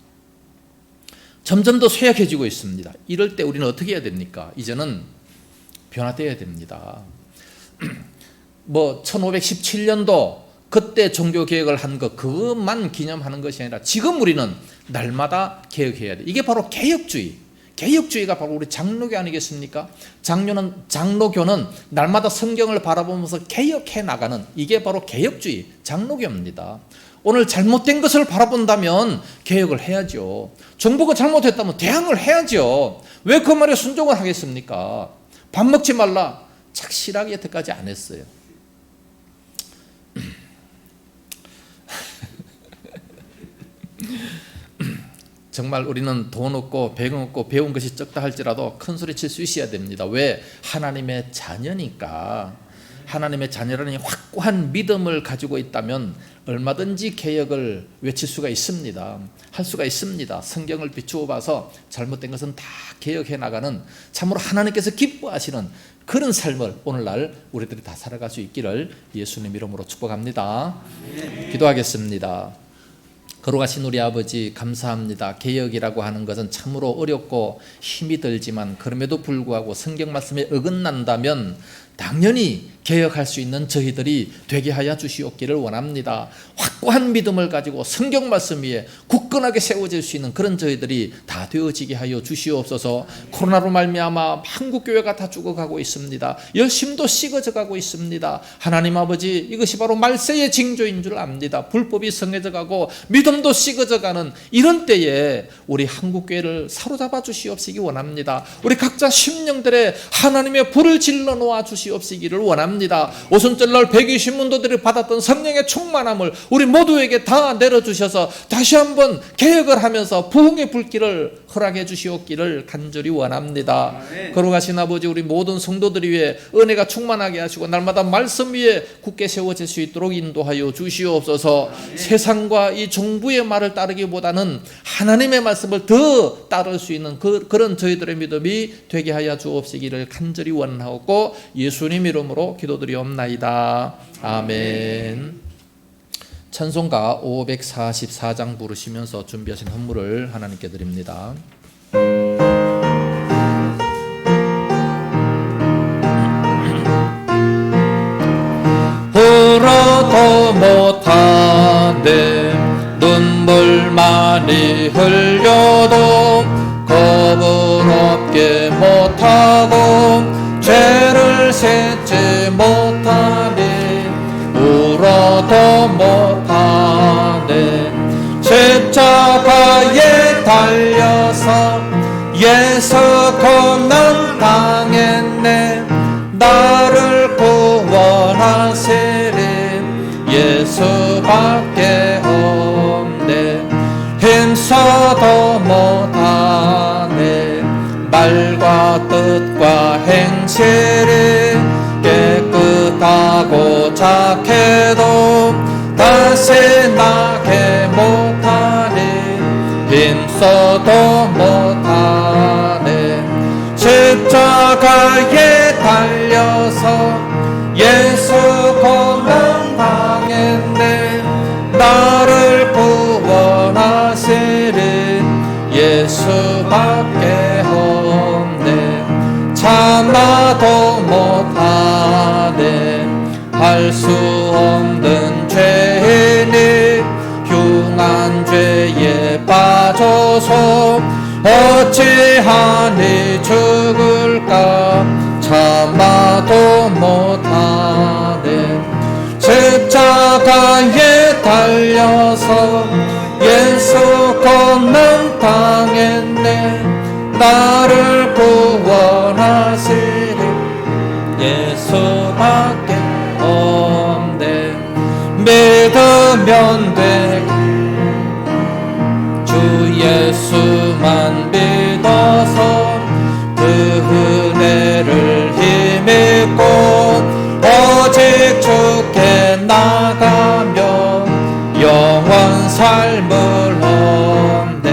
점점 더 쇠약해지고 있습니다. 이럴 때 우리는 어떻게 해야 됩니까? 이제는 변화되어야 됩니다. 1517년도 그때 종교개혁을 한 것, 그것만 기념하는 것이 아니라 지금 우리는 날마다 개혁해야 돼. 이게 바로 개혁주의. 개혁주의가 바로 우리 장로교 아니겠습니까? 장로교는 날마다 성경을 바라보면서 개혁해 나가는, 이게 바로 개혁주의, 장로교입니다. 오늘 잘못된 것을 바라본다면 개혁을 해야죠. 정부가 잘못했다면 대항을 해야죠. 왜 그 말에 순종을 하겠습니까? 밥 먹지 말라, 착실하게 여태까지 안 했어요. 정말 우리는 돈 없고 배경 없고 배운 것이 적다 할지라도 큰 소리 칠 수 있어야 됩니다. 왜? 하나님의 자녀니까. 하나님의 자녀라는 확고한 믿음을 가지고 있다면 얼마든지 개혁을 외칠 수가 있습니다. 할 수가 있습니다. 성경을 비추어 봐서 잘못된 것은 다 개혁해 나가는, 참으로 하나님께서 기뻐하시는 그런 삶을 오늘날 우리들이 다 살아갈 수 있기를 예수님 이름으로 축복합니다. 기도하겠습니다. 걸어가신 우리 아버지 감사합니다. 개혁이라고 하는 것은 참으로 어렵고 힘이 들지만 그럼에도 불구하고 성경 말씀에 어긋난다면 당연히 개혁할 수 있는 저희들이 되게 하여 주시옵기를 원합니다. 확고한 믿음을 가지고 성경 말씀 위에 굳건하게 세워질 수 있는 그런 저희들이 다 되어지게 하여 주시옵소서. 코로나로 말미암아 한국 교회가 다 죽어가고 있습니다. 열심도 식어져 가고 있습니다. 하나님 아버지, 이것이 바로 말세의 징조인 줄 압니다. 불법이 성해져 가고 믿음도 식어져 가는 이런 때에 우리 한국 교회를 사로잡아 주시옵시기 원합니다. 우리 각자 심령들의 하나님의 불을 질러 놓아 주시옵시기를 원합니다. 오순절날 120문도들이 받았던 성령의 충만함을 우리 모두에게 다 내려주셔서 다시 한번 개혁을 하면서 부흥의 불길을 허락해 주시옵기를 간절히 원합니다. 걸어가신 아버지, 우리 모든 성도들 위해 은혜가 충만하게 하시고 날마다 말씀 위에 굳게 세워질 수 있도록 인도하여 주시옵소서. 세상과 이 정부의 말을 따르기보다는 하나님의 말씀을 더 따를 수 있는 그런 저희들의 믿음이 되게 하여 주옵시기를 간절히 원하고 예수님 이름으로 기도드리옵나이다. 아멘. 찬송가 544장 부르시면서 준비하신 헌물을 하나님께 드립니다. 울어도 못하네 피 흘려도 겁은 없게 못하고 죄를 씻지 못하니 울어도 못하네. 십자가에 달려서 예수 고난 당했네. 나를 구원하시리 예수밖에 없네. 힘써도 못하네. 말과 뜻과 행실이 깨끗하고 착해도 다시 나게 못하니 힘써도 못하네. 십자가에 달려서 예수 고난 당했네. 나를 구원하시리 예수밖에 없네. 참아도 못하네. 할 수 없는 죄인이 흉한 죄에 빠져서 어찌하니 죽을까. 참아도 못하네. 십자가에 달려서 예수 고난 당했네. 나를 구원하시리 예수밖에 없네. 믿으면 되게 주 예수만 믿어서 그 은혜를 힘입고 오직 주께 나가며 영원 삶을 얻네.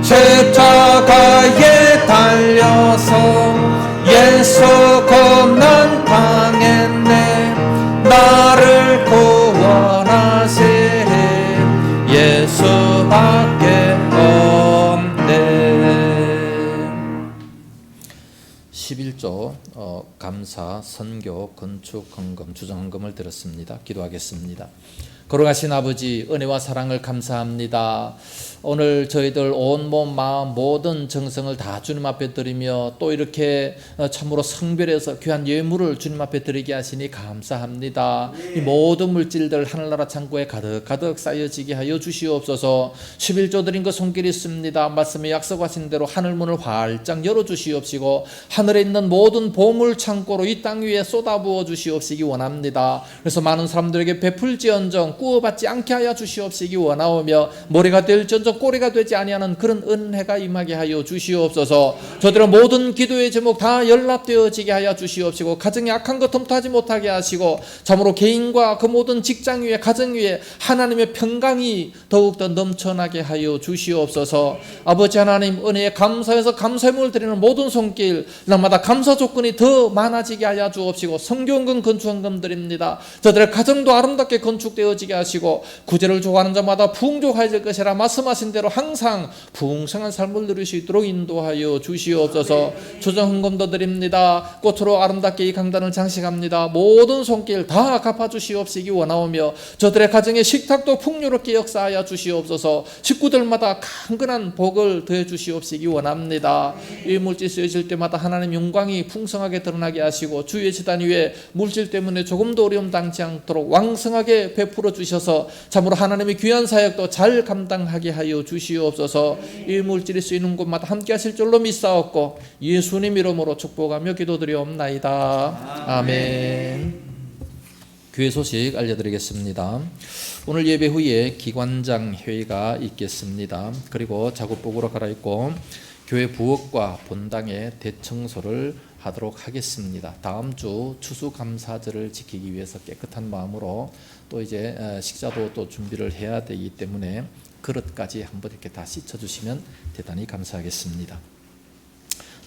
십자가에 달려서 예수 고난 당했네. 나를 구원하시리 예수밖에 없네. 11조 감사, 선교, 건축, 헌금, 주정 헌금을 드렸습니다. 기도하겠습니다. 거룩하신 아버지, 은혜와 사랑을 감사합니다. 오늘 저희들 온몸 마음 모든 정성을 다 주님 앞에 드리며 또 이렇게 참으로 성별해서 귀한 예물을 주님 앞에 드리게 하시니 감사합니다. 이 모든 물질들 하늘나라 창고에 가득 쌓여지게 하여 주시옵소서. 11조 드린 것 손길이 있습니다. 말씀에 약속하신 대로 하늘문을 활짝 열어주시옵시고 하늘에 있는 모든 보물 창고로 이 땅 위에 쏟아부어 주시옵시기 원합니다. 그래서 많은 사람들에게 베풀지언정 구워받지 않게 하여 주시옵시기 원하오며 머리가 될지언정 꼬리가 되지 아니하는 그런 은혜가 임하게 하여 주시옵소서. 저들의 모든 기도의 제목 다 연락되어지게 하여 주시옵시고 가정에 악한 것 덤타지 못하게 하시고 참으로 개인과 그 모든 직장 위에 가정 위에 하나님의 평강이 더욱더 넘쳐나게 하여 주시옵소서. 아버지 하나님 은혜에 감사해서 감사함을 드리는 모든 손길 날마다 감사 조건이 더 많아지게 하여 주옵시고 성교헌금 건축헌금 드립니다. 저들의 가정도 아름답게 건축되어지게 하시고 구제를 좋아하는 자마다 풍족해질 것이라 말씀하신 대로 항상 풍성한 삶을 누릴 수 있도록 인도하여 주시옵소서. 조정헌금도 드립니다. 꽃으로 아름답게 이 강단을 장식합니다. 모든 손길 다 갚아주시옵시기 원하오며 저들의 가정에 식탁도 풍요롭게 역사하여 주시옵소서. 식구들마다 강건한 복을 더해 주시옵시기 원합니다. 이 물질 쓰여질 때마다 하나님 영광이 풍성하게 드러나게 하시고 주의 제단 위에 물질 때문에 조금도 어려움 당치 않도록 왕성하게 베풀어 주셔서 참으로 하나님의 귀한 사역도 잘 감당하게 하여 주시옵소서. 이 물질이 쓰이는 곳마다 함께 하실 줄로 믿사옵고 예수님 이름으로 축복하며 기도드리옵나이다. 아멘. 교회 소식 알려드리겠습니다. 오늘 예배 후에 기관장 회의가 있겠습니다. 그리고 작업복으로 갈아입고 교회 부엌과 본당의 대청소를 하도록 하겠습니다. 다음 주 추수감사절을 지키기 위해서 깨끗한 마음으로 또 이제 식사도 또 준비를 해야 되기 때문에 그릇까지 한번 이렇게 다 씻어주시면 대단히 감사하겠습니다.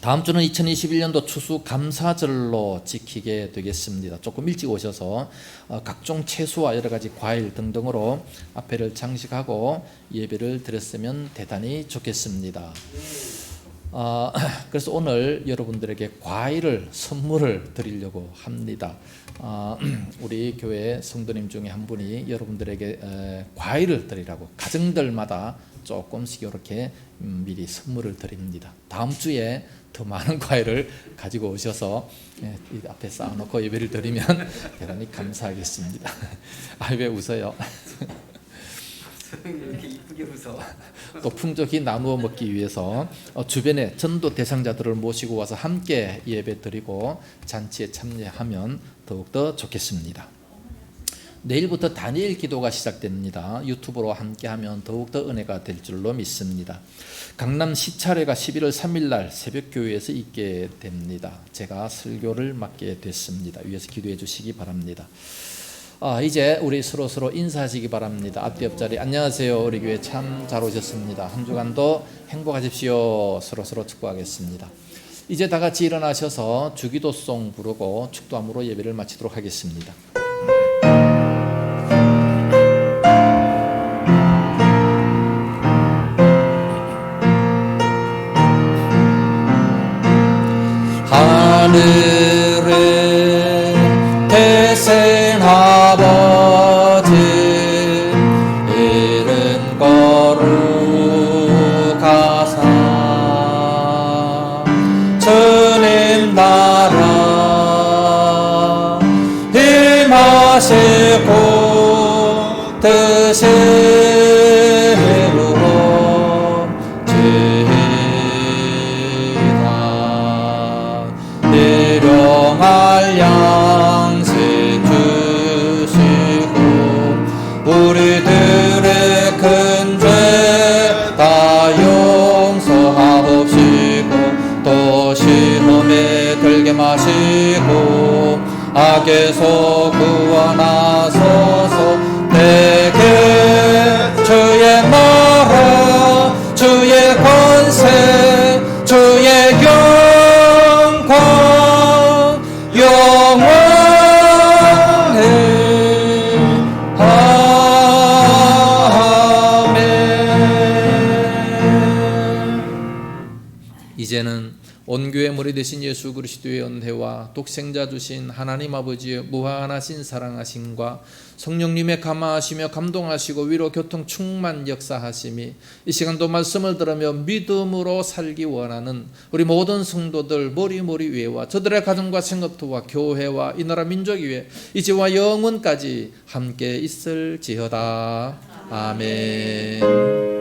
다음 주는 2021년도 추수감사절로 지키게 되겠습니다. 조금 일찍 오셔서 각종 채소와 여러 가지 과일 등등으로 앞에를 장식하고 예배를 드렸으면 대단히 좋겠습니다. 그래서 오늘 여러분들에게 과일을 선물을 드리려고 합니다. 우리 교회 성도님 중에 한 분이 여러분들에게 과일을 드리라고 가정들마다 조금씩 이렇게 미리 선물을 드립니다. 다음 주에 더 많은 과일을 가지고 오셔서 이 앞에 쌓아놓고 예배를 드리면 대단히 감사하겠습니다. 왜 웃어요? 이렇게 이쁘게 웃어. 또 풍족히 나누어 먹기 위해서 주변에 전도 대상자들을 모시고 와서 함께 예배 드리고 잔치에 참여하면 더욱더 좋겠습니다. 내일부터 다니엘 기도가 시작됩니다. 유튜브로 함께하면 더욱더 은혜가 될 줄로 믿습니다. 강남 시차례가 11월 3일 날 새벽교회에서 있게 됩니다. 제가 설교를 맡게 됐습니다. 위에서 기도해 주시기 바랍니다. 이제 우리 서로 인사하시기 바랍니다. 앞뒤 옆자리 안녕하세요. 우리 교회 참 잘 오셨습니다. 한 주간도 행복하십시오. 서로 축복하겠습니다. 이제 다 같이 일어나셔서 주기도송 부르고 축도함으로 예배를 마치도록 하겠습니다. 하늘에 태생 아버지 이름 거룩하사 주님 나라 임하시고 뜻이 일용할 양식 주시고 우리들의 큰 죄 다 용서하옵시고 또 시험에 들게 마시고 악에서 구원하소서. 내게 주의 나라 주의 권세 주의 영광 영원해. 아멘. 이제는 온 교회 머리 되신 예수 그리스도의 은혜와 독생자 주신 하나님 아버지의 무한하신 사랑하심과 성령님의 감화하시며 감동하시고 위로 교통 충만 역사하심이 이 시간도 말씀을 들으며 믿음으로 살기 원하는 우리 모든 성도들 머리 위에와 저들의 가정과 생업토와 교회와 이 나라 민족 위에 이제와 영원까지 함께 있을지어다. 아멘.